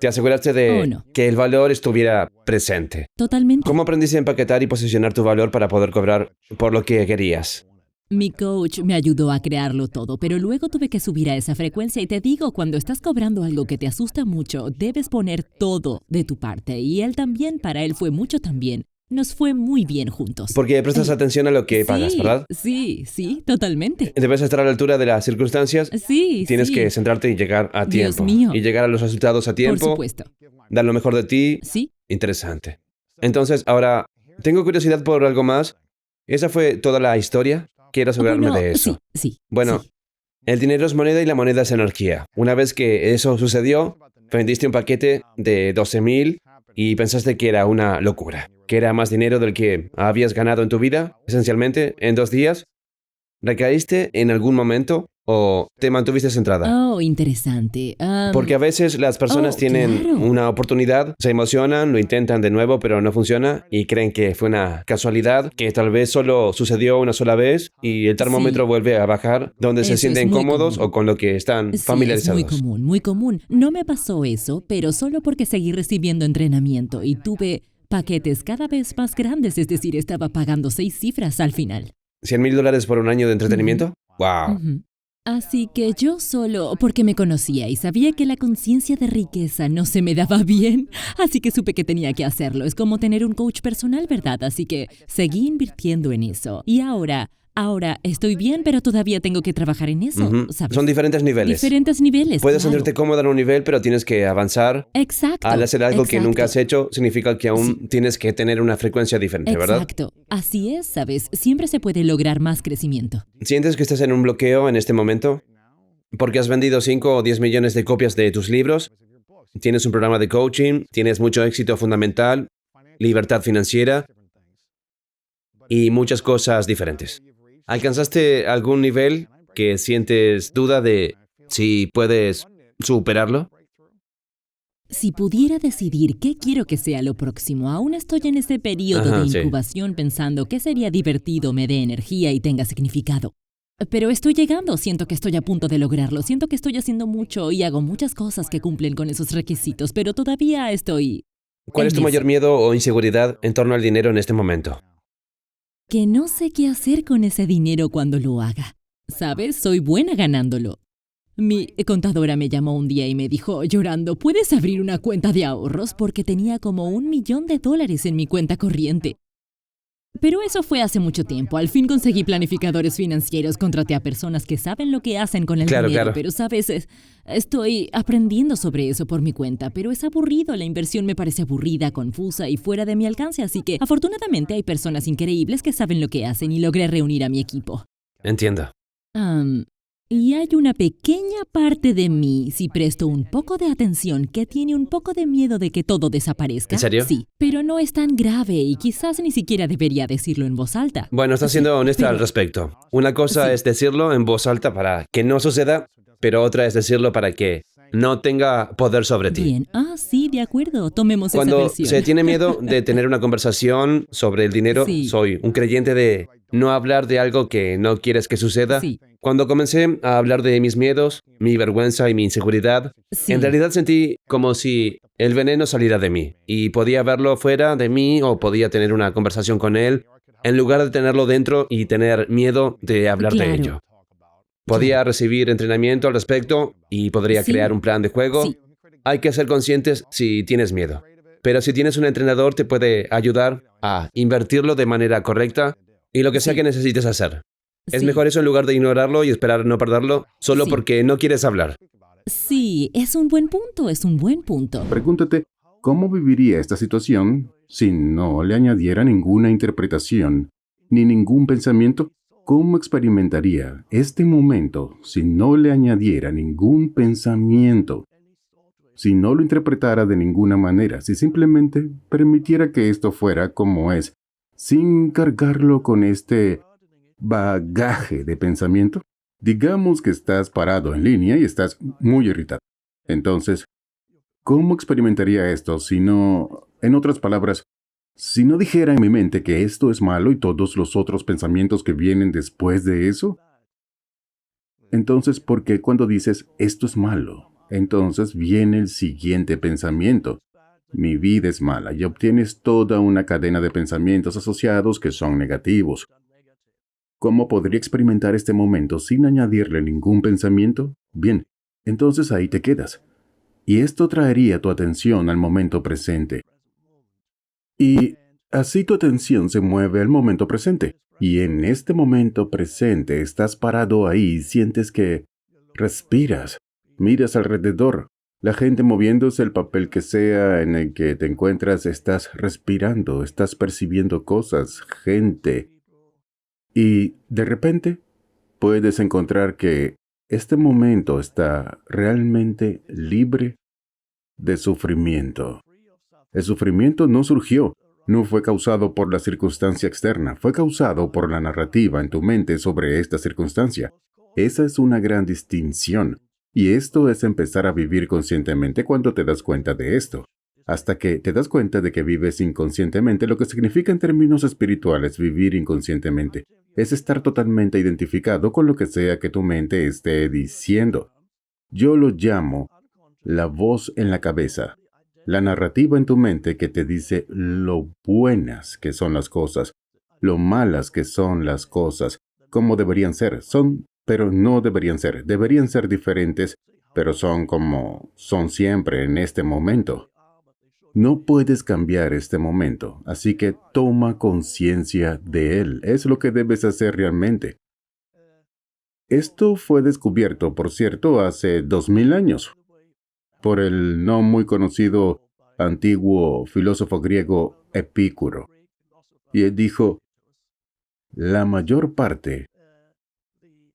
Te aseguraste de que el valor estuviera presente. Totalmente. ¿Cómo aprendiste a empaquetar y posicionar tu valor para poder cobrar por lo que querías? Mi coach me ayudó a crearlo todo, pero luego tuve que subir a esa frecuencia y te digo, cuando estás cobrando algo que te asusta mucho, debes poner todo de tu parte. Y él también, para él fue mucho también. Nos fue muy bien juntos. Porque prestas atención a lo que pagas, ¿verdad? Sí, totalmente. Debes estar a la altura de las circunstancias. Sí. Tienes que centrarte y llegar a tiempo. Dios mío. Y llegar a los resultados a tiempo. Por supuesto. Dar lo mejor de ti. Sí. Interesante. Entonces, ahora, tengo curiosidad por algo más. ¿Esa fue toda la historia? Quiero asegurarme de eso. Sí. Bueno, el dinero es moneda y la moneda es energía. Una vez que eso sucedió, vendiste un paquete de 12,000 y pensaste que era una locura, que era más dinero del que habías ganado en tu vida, esencialmente, en 2 días. ¿Recaíste en algún momento o te mantuviste centrada? Oh, interesante. Porque a veces las personas tienen una oportunidad, se emocionan, lo intentan de nuevo, pero no funciona y creen que fue una casualidad, que tal vez solo sucedió una sola vez y el termómetro vuelve a bajar, donde se sienten cómodos o con lo que están familiarizados. Es muy común. No me pasó eso, pero solo porque seguí recibiendo entrenamiento y tuve paquetes cada vez más grandes, es decir, estaba pagando 6 cifras al final. $100,000 por un año de entretenimiento. ¡Wow! Así que yo solo, porque me conocía y sabía que la conciencia de riqueza no se me daba bien, así que supe que tenía que hacerlo. Es como tener un coach personal, ¿verdad? Así que seguí invirtiendo en eso. Y ahora estoy bien, pero todavía tengo que trabajar en eso, ¿sabes? Son diferentes niveles. Puedes sentirte cómoda en un nivel, pero tienes que avanzar. Exacto. Al hacer algo que nunca has hecho, significa que aún tienes que tener una frecuencia diferente, ¿verdad? Exacto. Así es, ¿sabes? Siempre se puede lograr más crecimiento. ¿Sientes que estás en un bloqueo en este momento? Porque has vendido 5 o 10 millones de copias de tus libros, tienes un programa de coaching, tienes mucho éxito fundamental, libertad financiera y muchas cosas diferentes. ¿Alcanzaste algún nivel que sientes duda de si puedes superarlo? Si pudiera decidir qué quiero que sea lo próximo, aún estoy en ese periodo de incubación pensando qué sería divertido, me dé energía y tenga significado. Pero estoy llegando, siento que estoy a punto de lograrlo, siento que estoy haciendo mucho y hago muchas cosas que cumplen con esos requisitos, pero todavía estoy... ¿Cuál es tu mayor miedo o inseguridad en torno al dinero en este momento? Que no sé qué hacer con ese dinero cuando lo haga. ¿Sabes? Soy buena ganándolo. Mi contadora me llamó un día y me dijo, llorando, ¿puedes abrir una cuenta de ahorros? Porque tenía como $1,000,000 en mi cuenta corriente. Pero eso fue hace mucho tiempo. Al fin conseguí planificadores financieros, contraté a personas que saben lo que hacen con el Claro, dinero, claro. pero sabes, estoy aprendiendo sobre eso por mi cuenta, pero es aburrido, la inversión me parece aburrida, confusa y fuera de mi alcance, así que afortunadamente hay personas increíbles que saben lo que hacen y logré reunir a mi equipo. Entiendo. Y hay una pequeña parte de mí, si presto un poco de atención, que tiene un poco de miedo de que todo desaparezca. ¿En serio? Sí, pero no es tan grave y quizás ni siquiera debería decirlo en voz alta. Bueno, estás siendo honesta al respecto. Una cosa Sí. es decirlo en voz alta para que no suceda, pero otra es decirlo para que no tenga poder sobre ti. Bien, sí, de acuerdo, tomemos esa Cuando versión. se tiene miedo de tener una conversación sobre el dinero, Sí. soy un creyente de no hablar de algo que no quieres que suceda. Sí. Cuando comencé a hablar de mis miedos, mi vergüenza y mi inseguridad, Sí. en realidad sentí como si el veneno saliera de mí y podía verlo fuera de mí o podía tener una conversación con él en lugar de tenerlo dentro y tener miedo de hablar de Claro. ello. Podía recibir entrenamiento al respecto y podría Sí. crear un plan de juego. Sí. Hay que ser conscientes si tienes miedo. Pero si tienes un entrenador te puede ayudar a invertirlo de manera correcta y lo que sea Sí. que necesites hacer. Es Sí. mejor eso en lugar de ignorarlo y esperar no perderlo solo Sí. porque no quieres hablar. Sí, es un buen punto, es un buen punto. Pregúntate, ¿cómo viviría esta situación si no le añadiera ninguna interpretación ni ningún pensamiento? ¿Cómo experimentaría este momento si no le añadiera ningún pensamiento? Si no lo interpretara de ninguna manera, si simplemente permitiera que esto fuera como es, sin cargarlo con este bagaje de pensamiento. Digamos que estás parado en línea y estás muy irritado. Entonces, ¿cómo experimentaría esto si no, en otras palabras, si no dijera en mi mente que esto es malo y todos los otros pensamientos que vienen después de eso? Entonces, ¿por qué cuando dices esto es malo? Entonces viene el siguiente pensamiento. Mi vida es mala y obtienes toda una cadena de pensamientos asociados que son negativos. ¿Cómo podría experimentar este momento sin añadirle ningún pensamiento? Bien, entonces ahí te quedas. Y esto traería tu atención al momento presente. Y así tu atención se mueve al momento presente. Y en este momento presente estás parado ahí y sientes que respiras, miras alrededor. La gente moviéndose, el papel que sea en el que te encuentras, estás respirando, estás percibiendo cosas, gente. Y de repente puedes encontrar que este momento está realmente libre de sufrimiento. El sufrimiento no surgió, no fue causado por la circunstancia externa, fue causado por la narrativa en tu mente sobre esta circunstancia. Esa es una gran distinción. Y esto es empezar a vivir conscientemente cuando te das cuenta de esto. Hasta que te das cuenta de que vives inconscientemente, lo que significa en términos espirituales vivir inconscientemente es estar totalmente identificado con lo que sea que tu mente esté diciendo. Yo lo llamo la voz en la cabeza, la narrativa en tu mente que te dice lo buenas que son las cosas, lo malas que son las cosas, cómo deberían ser, son, pero no deberían ser diferentes, pero son como son siempre en este momento. No puedes cambiar este momento, así que toma conciencia de él. Es lo que debes hacer realmente. Esto fue descubierto, por cierto, hace 2000 años, por el no muy conocido antiguo filósofo griego Epicuro. Y él dijo, la mayor parte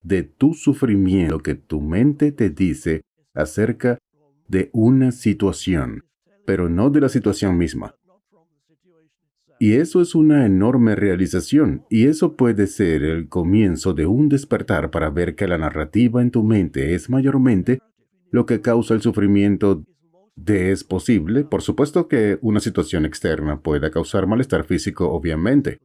de tu sufrimiento que tu mente te dice acerca de una situación, pero no de la situación misma. Y eso es una enorme realización, y eso puede ser el comienzo de un despertar para ver que la narrativa en tu mente es mayormente lo que causa el sufrimiento. Es posible, por supuesto que una situación externa pueda causar malestar físico, obviamente.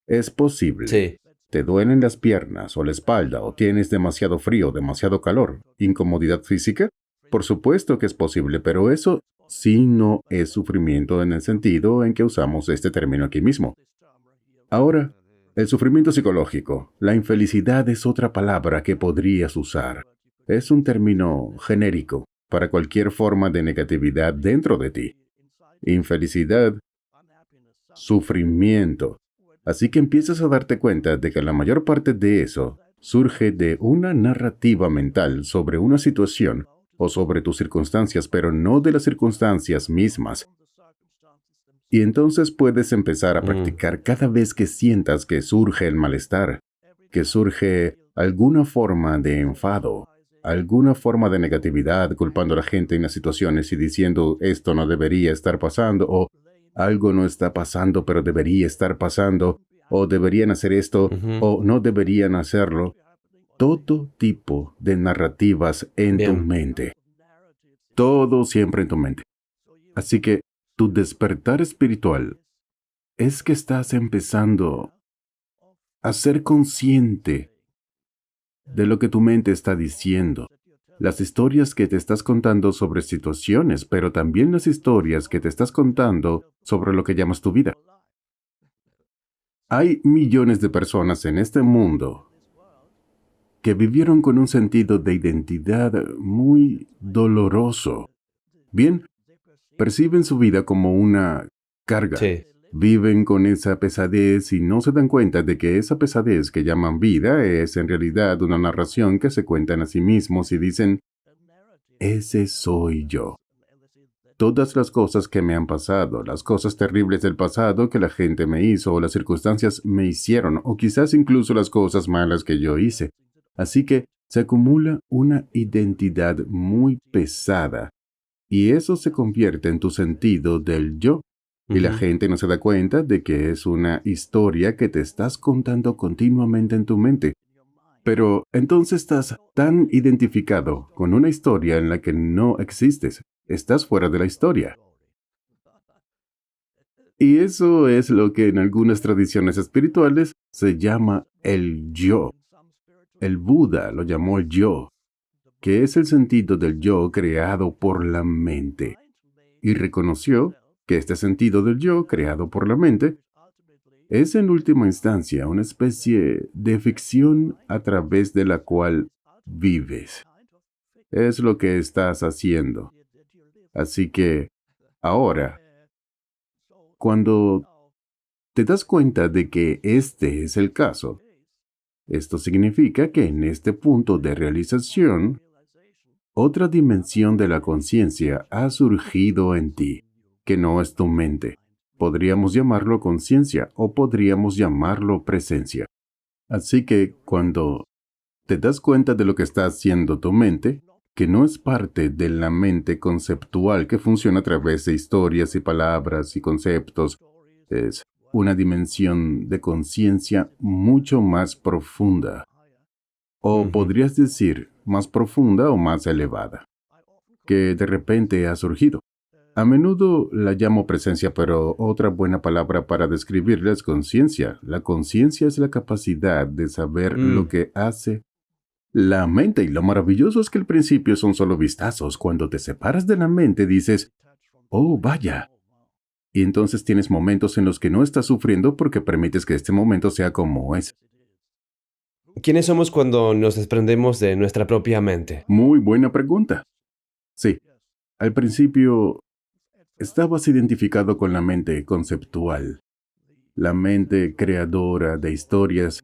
Es posible. Sí. Te duelen las piernas o la espalda o tienes demasiado frío, demasiado calor, incomodidad física. Por supuesto que es posible, pero eso sí no es sufrimiento en el sentido en que usamos este término aquí mismo. Ahora, el sufrimiento psicológico, la infelicidad es otra palabra que podrías usar. Es un término genérico para cualquier forma de negatividad dentro de ti. Infelicidad, sufrimiento. Así que empiezas a darte cuenta de que la mayor parte de eso surge de una narrativa mental sobre una situación o sobre tus circunstancias, pero no de las circunstancias mismas. Y entonces puedes empezar a practicar cada vez que sientas que surge el malestar, que surge alguna forma de enfado, alguna forma de negatividad, culpando a la gente en las situaciones y diciendo esto no debería estar pasando, o algo no está pasando pero debería estar pasando, o deberían hacer esto, o no deberían hacerlo. Todo tipo de narrativas en tu mente. Todo siempre en tu mente. Así que tu despertar espiritual es que estás empezando a ser consciente de lo que tu mente está diciendo. Las historias que te estás contando sobre situaciones, pero también las historias que te estás contando sobre lo que llamas tu vida. Hay millones de personas en este mundo que vivieron con un sentido de identidad muy doloroso. Bien, perciben su vida como una carga. Sí. Viven con esa pesadez y no se dan cuenta de que esa pesadez que llaman vida es en realidad una narración que se cuentan a sí mismos y dicen, ese soy yo. Todas las cosas que me han pasado, las cosas terribles del pasado que la gente me hizo o las circunstancias me hicieron, o quizás incluso las cosas malas que yo hice. Así que se acumula una identidad muy pesada y eso se convierte en tu sentido del yo. Y la gente no se da cuenta de que es una historia que te estás contando continuamente en tu mente. Pero entonces estás tan identificado con una historia en la que no existes. Estás fuera de la historia. Y eso es lo que en algunas tradiciones espirituales se llama el yo. El Buda lo llamó el yo, que es el sentido del yo creado por la mente. Y reconoció que este sentido del yo creado por la mente es en última instancia una especie de ficción a través de la cual vives. Es lo que estás haciendo. Así que, ahora, cuando te das cuenta de que este es el caso, esto significa que en este punto de realización, otra dimensión de la conciencia ha surgido en ti, que no es tu mente. Podríamos llamarlo conciencia o podríamos llamarlo presencia. Así que cuando te das cuenta de lo que está haciendo tu mente, que no es parte de la mente conceptual que funciona a través de historias y palabras y conceptos, es una dimensión de conciencia mucho más profunda. O podrías decir, más profunda o más elevada, que de repente ha surgido. A menudo la llamo presencia, pero otra buena palabra para describirla es conciencia. La conciencia es la capacidad de saber lo que hace la mente, y lo maravilloso es que al principio son solo vistazos. Cuando te separas de la mente dices, oh, vaya. Y entonces tienes momentos en los que no estás sufriendo porque permites que este momento sea como es. ¿Quiénes somos cuando nos desprendemos de nuestra propia mente? Muy buena pregunta. Sí, al principio estabas identificado con la mente conceptual, la mente creadora de historias.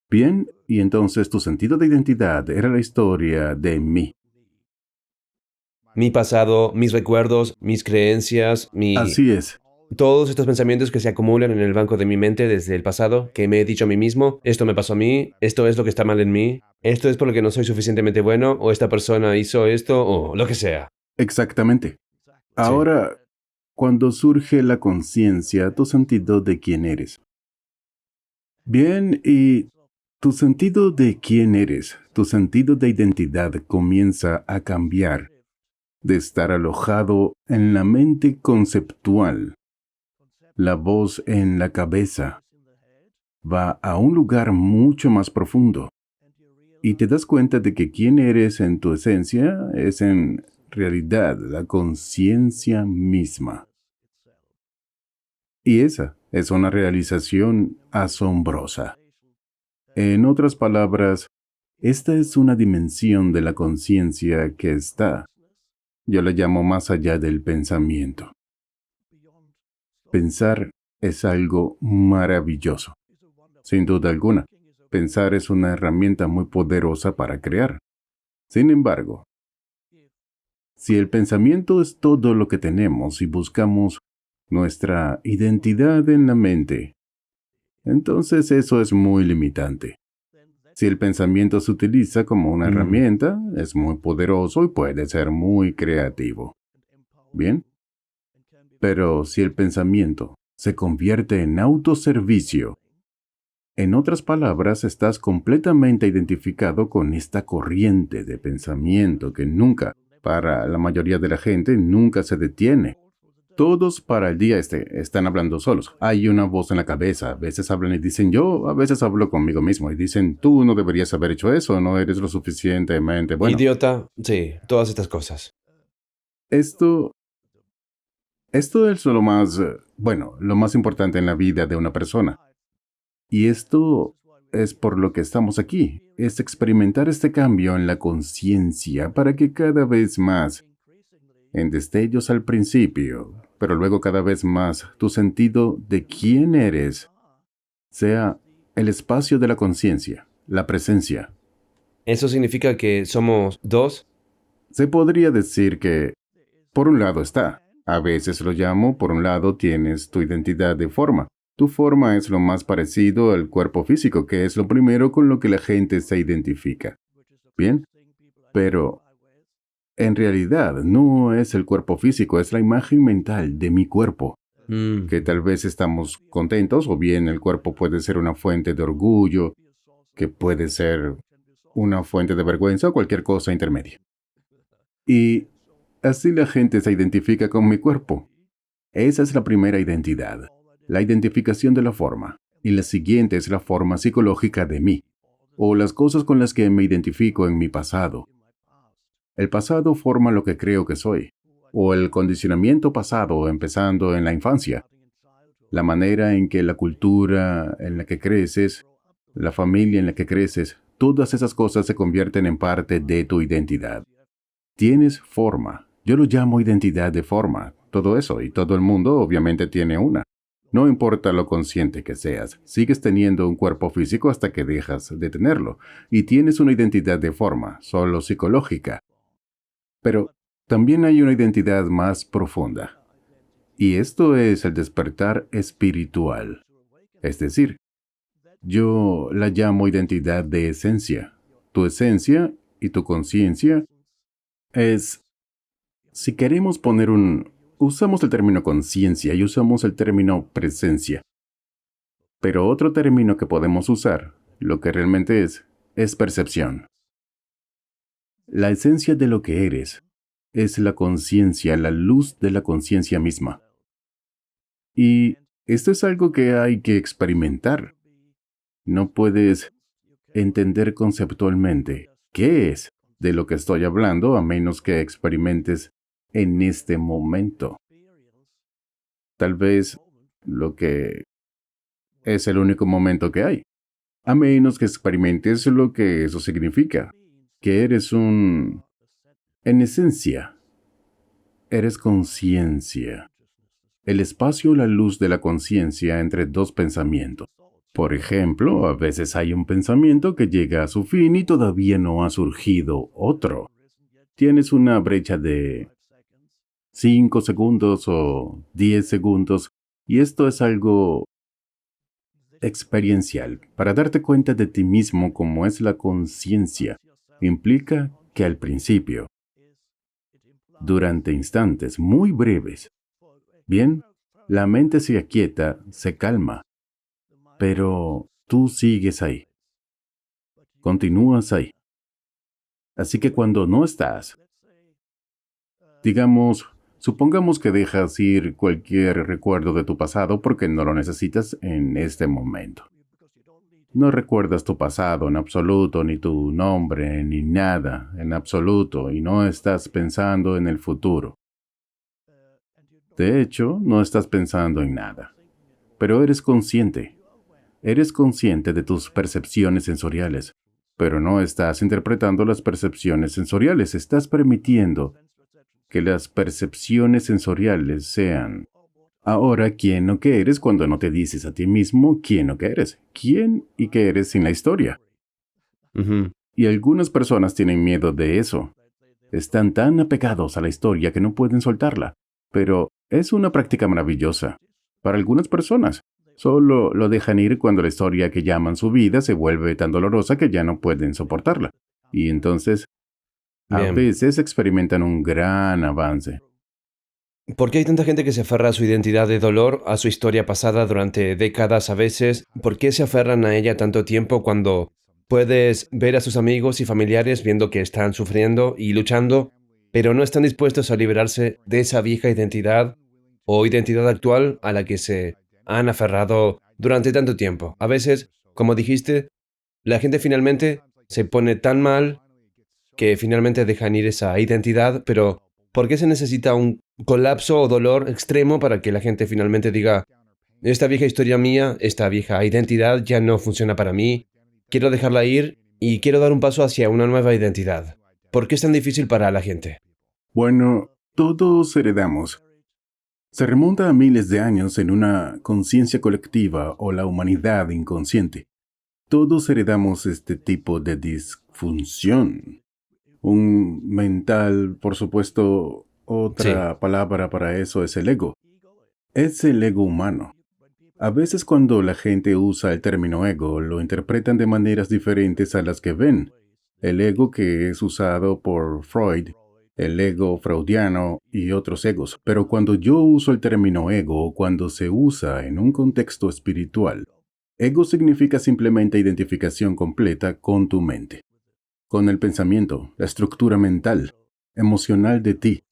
Bien, y entonces tu sentido de identidad era la historia de mí. Mi pasado, mis recuerdos, mis creencias, Así es. todos estos pensamientos que se acumulan en el banco de mi mente desde el pasado, que me he dicho a mí mismo, esto me pasó a mí, esto es lo que está mal en mí, esto es por lo que no soy suficientemente bueno, o esta persona hizo esto, o lo que sea. Exactamente. Ahora, cuando surge la conciencia, tu sentido de quién eres. Bien, y tu sentido de quién eres, tu sentido de identidad comienza a cambiar de estar alojado en la mente conceptual. La voz en la cabeza va a un lugar mucho más profundo y te das cuenta de que quién eres en tu esencia es en realidad la conciencia misma. Y esa es una realización asombrosa. En otras palabras, esta es una dimensión de la conciencia que está, yo la llamo más allá del pensamiento. Pensar es algo maravilloso. Sin duda alguna, pensar es una herramienta muy poderosa para crear. Sin embargo, si el pensamiento es todo lo que tenemos y buscamos nuestra identidad en la mente, entonces eso es muy limitante. Si el pensamiento se utiliza como una herramienta, es muy poderoso y puede ser muy creativo. ¿Bien? Pero si el pensamiento se convierte en autoservicio, en otras palabras, estás completamente identificado con esta corriente de pensamiento que nunca, para la mayoría de la gente, nunca se detiene. Todos para el día están hablando solos. Hay una voz en la cabeza. A veces hablan y dicen yo, a veces hablo conmigo mismo y dicen tú no deberías haber hecho eso, no eres lo suficientemente bueno. Idiota, sí, todas estas cosas. Esto es lo más, lo más importante en la vida de una persona. Y esto es por lo que estamos aquí. Es experimentar este cambio en la conciencia para que cada vez más, en destellos al principio, pero luego cada vez más, tu sentido de quién eres sea el espacio de la conciencia, la presencia. ¿Eso significa que somos dos? Se podría decir que, por un lado está, a veces lo llamo, por un lado tienes tu identidad de forma. Tu forma es lo más parecido al cuerpo físico, que es lo primero con lo que la gente se identifica. ¿Bien? Pero en realidad no es el cuerpo físico, es la imagen mental de mi cuerpo. Que tal vez estamos contentos, o bien el cuerpo puede ser una fuente de orgullo, que puede ser una fuente de vergüenza o cualquier cosa intermedia. Y así la gente se identifica con mi cuerpo. Esa es la primera identidad, la identificación de la forma. Y la siguiente es la forma psicológica de mí, o las cosas con las que me identifico en mi pasado. El pasado forma lo que creo que soy, o el condicionamiento pasado empezando en la infancia. La manera en que la cultura en la que creces, la familia en la que creces, todas esas cosas se convierten en parte de tu identidad. Tienes forma. Yo lo llamo identidad de forma. Todo eso, y todo el mundo obviamente tiene una. No importa lo consciente que seas, sigues teniendo un cuerpo físico hasta que dejas de tenerlo, y tienes una identidad de forma, solo psicológica. Pero también hay una identidad más profunda. Y esto es el despertar espiritual. Es decir, yo la llamo identidad de esencia. Tu esencia y tu conciencia es, si queremos poner usamos el término conciencia y usamos el término presencia. Pero otro término que podemos usar, lo que realmente es percepción. La esencia de lo que eres es la conciencia, la luz de la conciencia misma. Y esto es algo que hay que experimentar. No puedes entender conceptualmente qué es de lo que estoy hablando a menos que experimentes en este momento. Tal vez lo que es el único momento que hay. A menos que experimentes lo que eso significa. Que eres en esencia, eres conciencia. El espacio o la luz de la conciencia entre dos pensamientos. Por ejemplo, a veces hay un pensamiento que llega a su fin y todavía no ha surgido otro. Tienes una brecha de 5 segundos o 10 segundos, y esto es algo experiencial. Para darte cuenta de ti mismo como es la conciencia, implica que al principio, durante instantes muy breves, bien, la mente se aquieta, se calma, pero tú sigues ahí. Continúas ahí. Así que cuando no estás, supongamos que dejas ir cualquier recuerdo de tu pasado porque no lo necesitas en este momento. No recuerdas tu pasado en absoluto, ni tu nombre, ni nada en absoluto, y no estás pensando en el futuro. De hecho, no estás pensando en nada. Pero eres consciente. Eres consciente de tus percepciones sensoriales. Pero no estás interpretando las percepciones sensoriales. Estás permitiendo que las percepciones sensoriales sean Ahora, ¿quién o qué eres cuando no te dices a ti mismo quién o qué eres? ¿Quién y qué eres sin la historia? Ujú. Y algunas personas tienen miedo de eso. Están tan apegados a la historia que no pueden soltarla. Pero es una práctica maravillosa. Para algunas personas, solo lo dejan ir cuando la historia que llaman su vida se vuelve tan dolorosa que ya no pueden soportarla. Y entonces, a Bien. veces experimentan un gran avance. ¿Por qué hay tanta gente que se aferra a su identidad de dolor, a su historia pasada durante décadas a veces? ¿Por qué se aferran a ella tanto tiempo cuando puedes ver a sus amigos y familiares viendo que están sufriendo y luchando, pero no están dispuestos a liberarse de esa vieja identidad o identidad actual a la que se han aferrado durante tanto tiempo? A veces, como dijiste, la gente finalmente se pone tan mal que finalmente dejan ir esa identidad, pero ¿por qué se necesita un colapso o dolor extremo para que la gente finalmente diga, esta vieja historia mía, esta vieja identidad ya no funciona para mí, quiero dejarla ir y quiero dar un paso hacia una nueva identidad? ¿Por qué es tan difícil para la gente? Bueno, todos heredamos. Se remonta a miles de años en una conciencia colectiva o la humanidad inconsciente. Todos heredamos este tipo de disfunción. Un mental, por supuesto, Sí, otra palabra para eso es el ego. Es el ego humano. A veces cuando la gente usa el término ego, lo interpretan de maneras diferentes a las que ven. El ego que es usado por Freud, el ego freudiano y otros egos. Pero cuando yo uso el término ego, o cuando se usa en un contexto espiritual, ego significa simplemente identificación completa con tu mente, con el pensamiento, la estructura mental, emocional de ti.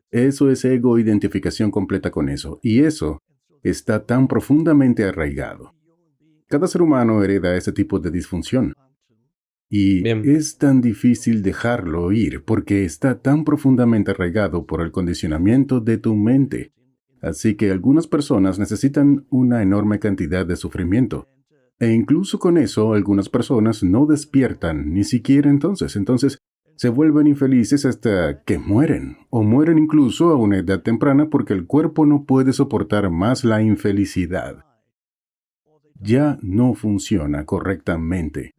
Eso es ego, identificación completa con eso. Y eso está tan profundamente arraigado. Cada ser humano hereda ese tipo de disfunción. Y bien, es tan difícil dejarlo ir porque está tan profundamente arraigado por el condicionamiento de tu mente. Así que algunas personas necesitan una enorme cantidad de sufrimiento. E incluso con eso, algunas personas no despiertan ni siquiera entonces. Entonces, se vuelven infelices hasta que mueren, o mueren incluso a una edad temprana porque el cuerpo no puede soportar más la infelicidad. Ya no funciona correctamente,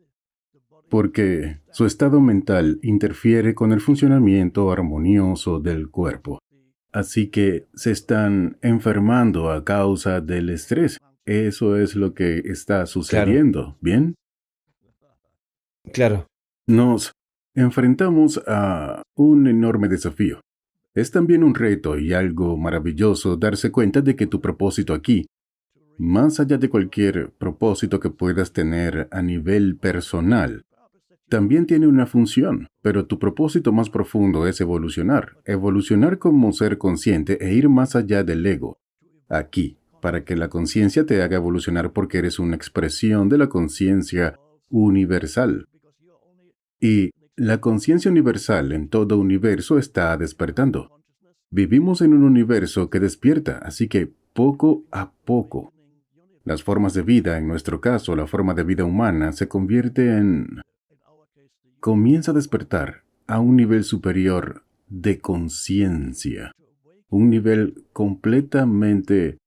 porque su estado mental interfiere con el funcionamiento armonioso del cuerpo. Así que se están enfermando a causa del estrés. Eso es lo que está claro, sucediendo, ¿bien? claro, Nos enfrentamos a un enorme desafío. Es también un reto y algo maravilloso darse cuenta de que tu propósito aquí, más allá de cualquier propósito que puedas tener a nivel personal, también tiene una función, pero tu propósito más profundo es evolucionar como ser consciente e ir más allá del ego, aquí, para que la conciencia te haga evolucionar porque eres una expresión de la conciencia universal. Y la conciencia universal en todo universo está despertando. Vivimos en un universo que despierta, así que poco a poco, las formas de vida, en nuestro caso la forma de vida humana, se convierte en... comienza a despertar a un nivel superior de conciencia, un nivel completamente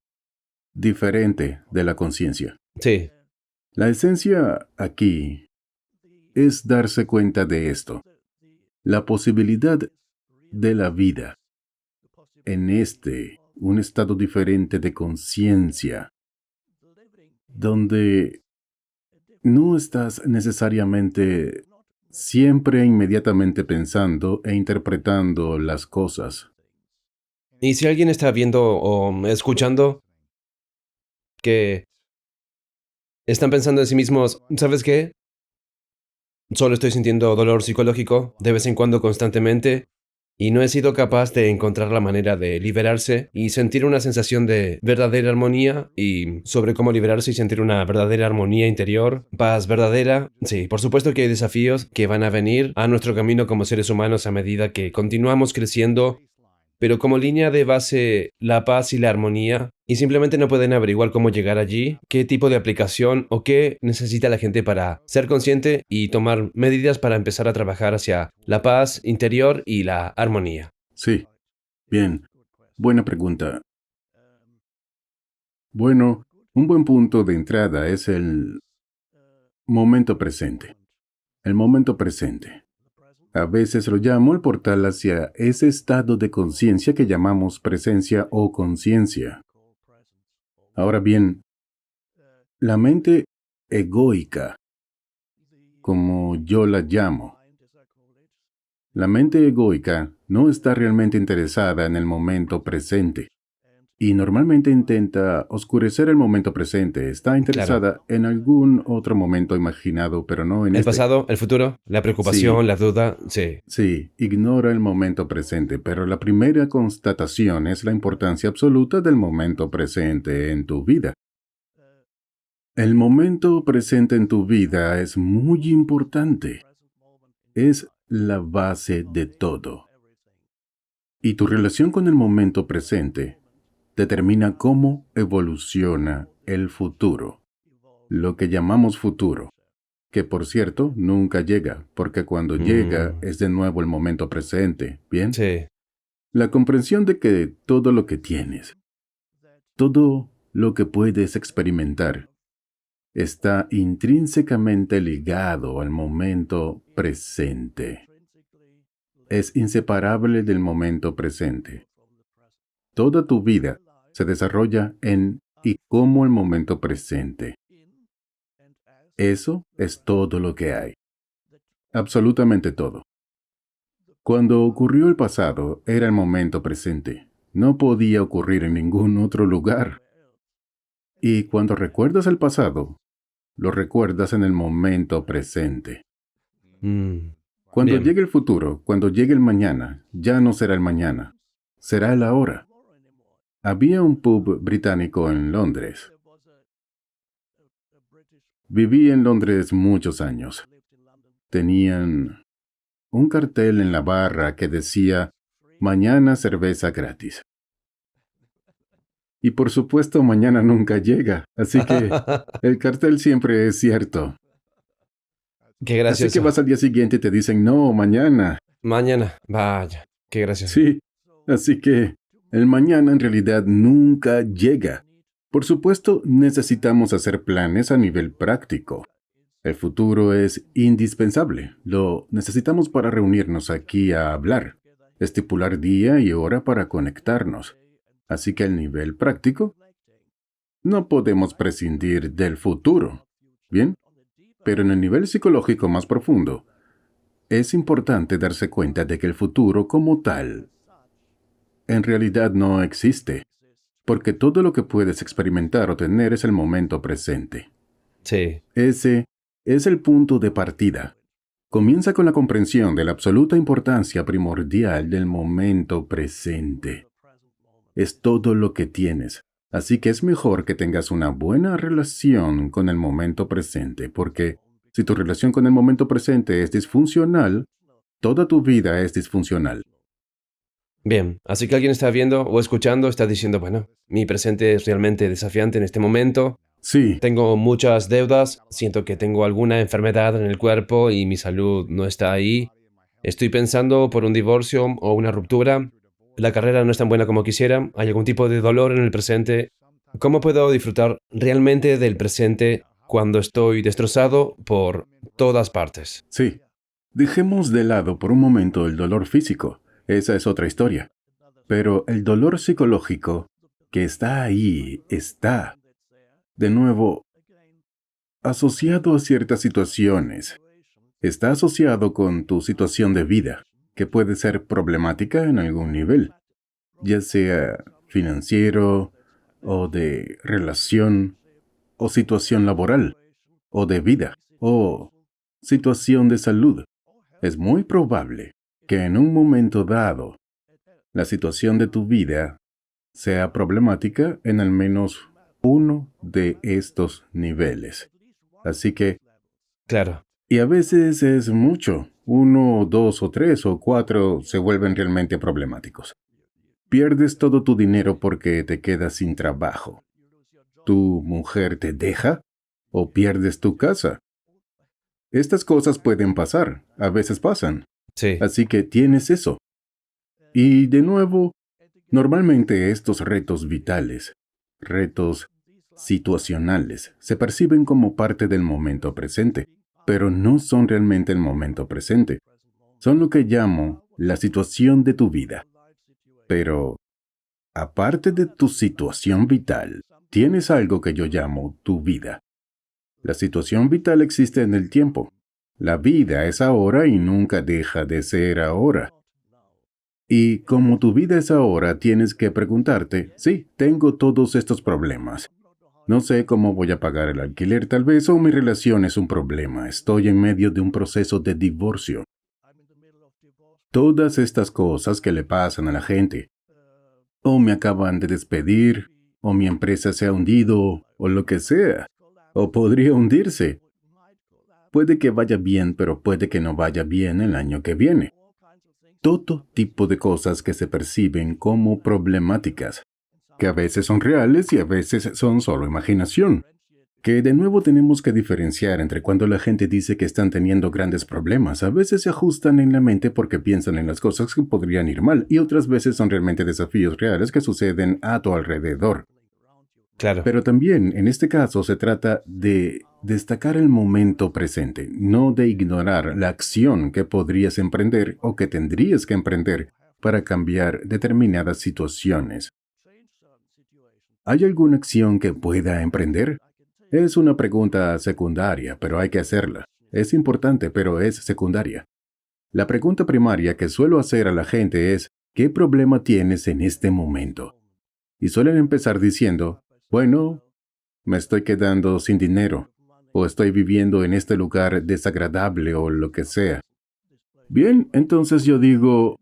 diferente de la conciencia. sí, La esencia aquí es darse cuenta de esto, la posibilidad de la vida en un estado diferente de conciencia, donde no estás necesariamente siempre inmediatamente pensando e interpretando las cosas. y si alguien está viendo o escuchando que están pensando en sí mismos, ¿sabes qué? Solo estoy sintiendo dolor psicológico de vez en cuando constantemente y no he sido capaz de encontrar la manera de liberarse y sentir una sensación de verdadera armonía y sobre cómo liberarse y sentir una verdadera armonía interior, paz verdadera. Sí, por supuesto que hay desafíos que van a venir a nuestro camino como seres humanos a medida que continuamos creciendo, pero como línea de base la paz y la armonía, y simplemente no pueden averiguar cómo llegar allí, qué tipo de aplicación o qué necesita la gente para ser consciente y tomar medidas para empezar a trabajar hacia la paz interior y la armonía. Sí, bien, buena pregunta. Bueno, un buen punto de entrada es el momento presente. El momento presente. A veces lo llamo el portal hacia ese estado de conciencia que llamamos presencia o conciencia. Ahora bien, la mente egoica, como yo la llamo, la mente egoica no está realmente interesada en el momento presente. Y normalmente intenta oscurecer el momento presente. Está interesada en algún otro momento imaginado, pero no en El este. pasado, el futuro, la preocupación, Sí. la duda, sí. Sí, ignora el momento presente, pero la primera constatación es la importancia absoluta del momento presente en tu vida. El momento presente en tu vida es muy importante. Es la base de todo. Y tu relación con el momento presente determina cómo evoluciona el futuro. Lo que llamamos futuro, que por cierto nunca llega, porque cuando llega es de nuevo el momento presente, ¿bien? Sí. La comprensión de que todo lo que tienes, todo lo que puedes experimentar, está intrínsecamente ligado al momento presente. Es inseparable del momento presente. Toda tu vida se desarrolla en y como el momento presente. Eso es todo lo que hay. Absolutamente todo. Cuando ocurrió el pasado, era el momento presente. No podía ocurrir en ningún otro lugar. Y cuando recuerdas el pasado, lo recuerdas en el momento presente. Cuando Bien. llegue el futuro, cuando llegue el mañana, ya no será el mañana, será el ahora. Había un pub británico en Londres. Viví en Londres muchos años. Tenían un cartel en la barra que decía, mañana cerveza gratis. Y por supuesto mañana nunca llega, así que el cartel siempre es cierto. Qué gracioso. Así que vas al día siguiente y te dicen, no, mañana. Mañana, vaya, qué gracioso. Sí, así que el mañana en realidad nunca llega. Por supuesto, necesitamos hacer planes a nivel práctico. El futuro es indispensable. Lo necesitamos para reunirnos aquí a hablar, estipular día y hora para conectarnos. Así que a nivel práctico, no podemos prescindir del futuro. ¿Bien? Pero en el nivel psicológico más profundo, es importante darse cuenta de que el futuro como tal, en realidad no existe, porque todo lo que puedes experimentar o tener es el momento presente. Sí. Ese es el punto de partida. Comienza con la comprensión de la absoluta importancia primordial del momento presente. Es todo lo que tienes. Así que es mejor que tengas una buena relación con el momento presente, porque si tu relación con el momento presente es disfuncional, toda tu vida es disfuncional. Bien, así que alguien está viendo o escuchando, está diciendo, bueno, mi presente es realmente desafiante en este momento. Sí, Tengo muchas deudas, siento que tengo alguna enfermedad en el cuerpo y mi salud no está ahí. Estoy pensando por un divorcio o una ruptura. La carrera no es tan buena como quisiera. Hay algún tipo de dolor en el presente. ¿Cómo puedo disfrutar realmente del presente cuando estoy destrozado por todas partes? sí. Dejemos de lado por un momento el dolor físico. Esa es otra historia. Pero el dolor psicológico, que está ahí, está, de nuevo, asociado a ciertas situaciones. Está asociado con tu situación de vida, que puede ser problemática en algún nivel, ya sea financiero, o de relación, o situación laboral, o de vida, o situación de salud. Es muy probable que en un momento dado, la situación de tu vida sea problemática en al menos uno de estos niveles. Así que, Claro, y a veces es mucho, 1, 2 o 3 o 4 se vuelven realmente problemáticos. Pierdes todo tu dinero porque te quedas sin trabajo. Tu mujer te deja o pierdes tu casa. Estas cosas pueden pasar, a veces pasan. sí. Así que tienes eso. Y de nuevo, normalmente estos retos vitales, retos situacionales. Se perciben como parte del momento presente, pero no son realmente el momento presente. Son lo que llamo la situación de tu vida. Pero, aparte de tu situación vital, tienes algo que yo llamo tu vida. La situación vital existe en el tiempo. La vida es ahora y nunca deja de ser ahora. Y como tu vida es ahora, tienes que preguntarte, sí, tengo todos estos problemas. No sé cómo voy a pagar el alquiler tal vez, o mi relación es un problema. Estoy en medio de un proceso de divorcio. Todas estas cosas que le pasan a la gente. O me acaban de despedir, o mi empresa se ha hundido, o lo que sea. O podría hundirse. Puede que vaya bien, pero puede que no vaya bien el año que viene. Todo tipo de cosas que se perciben como problemáticas, que a veces son reales y a veces son solo imaginación. Que de nuevo tenemos que diferenciar entre cuando la gente dice que están teniendo grandes problemas. A veces se ajustan en la mente porque piensan en las cosas que podrían ir mal, y otras veces son realmente desafíos reales que suceden a tu alrededor. Claro. Pero también, en este caso, se trata de destacar el momento presente, no de ignorar la acción que podrías emprender o que tendrías que emprender para cambiar determinadas situaciones. ¿Hay alguna acción que pueda emprender? Es una pregunta secundaria, pero hay que hacerla. Es importante, pero es secundaria. La pregunta primaria que suelo hacer a la gente es, ¿qué problema tienes en este momento? Y suelen empezar diciendo, bueno, me estoy quedando sin dinero, o estoy viviendo en este lugar desagradable o lo que sea. Bien, entonces yo digo,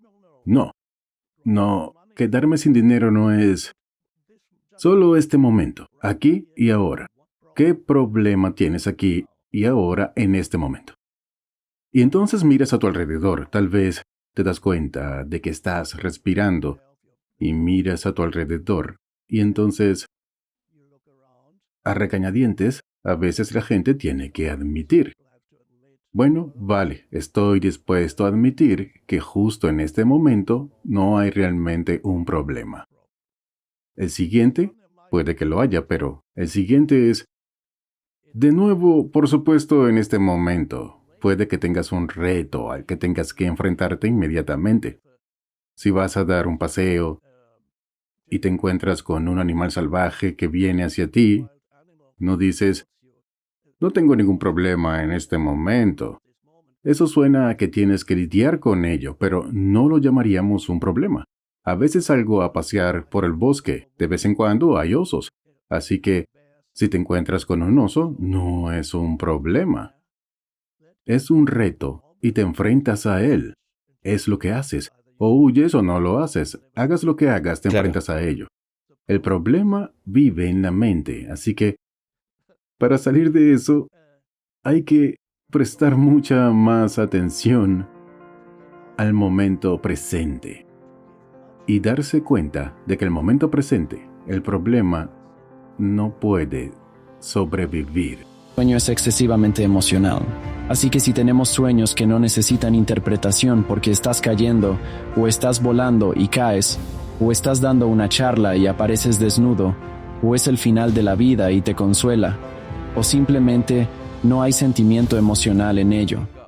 no, quedarme sin dinero no es solo este momento, aquí y ahora. ¿Qué problema tienes aquí y ahora en este momento? Y entonces miras a tu alrededor, tal vez te das cuenta de que estás respirando y miras a tu alrededor, y entonces, a regañadientes, a veces la gente tiene que admitir. Bueno, vale, estoy dispuesto a admitir que justo en este momento no hay realmente un problema. El siguiente, puede que lo haya, pero el siguiente es, de nuevo, por supuesto, en este momento, puede que tengas un reto al que tengas que enfrentarte inmediatamente. Si vas a dar un paseo y te encuentras con un animal salvaje que viene hacia ti, no dices, no tengo ningún problema en este momento. Eso suena a que tienes que lidiar con ello, pero no lo llamaríamos un problema. A veces salgo a pasear por el bosque, de vez en cuando hay osos. Así que, si te encuentras con un oso, no es un problema. Es un reto y te enfrentas a él. Es lo que haces. O huyes o no lo haces. Hagas lo que hagas, te enfrentas a ello. El problema vive en la mente, así que para salir de eso, hay que prestar mucha más atención al momento presente y darse cuenta de que el momento presente, el problema, no puede sobrevivir. El sueño es excesivamente emocional. Así que si tenemos sueños que no necesitan interpretación porque estás cayendo, o estás volando y caes, o estás dando una charla y apareces desnudo, o es el final de la vida y te consuela, o simplemente no hay sentimiento emocional en ello,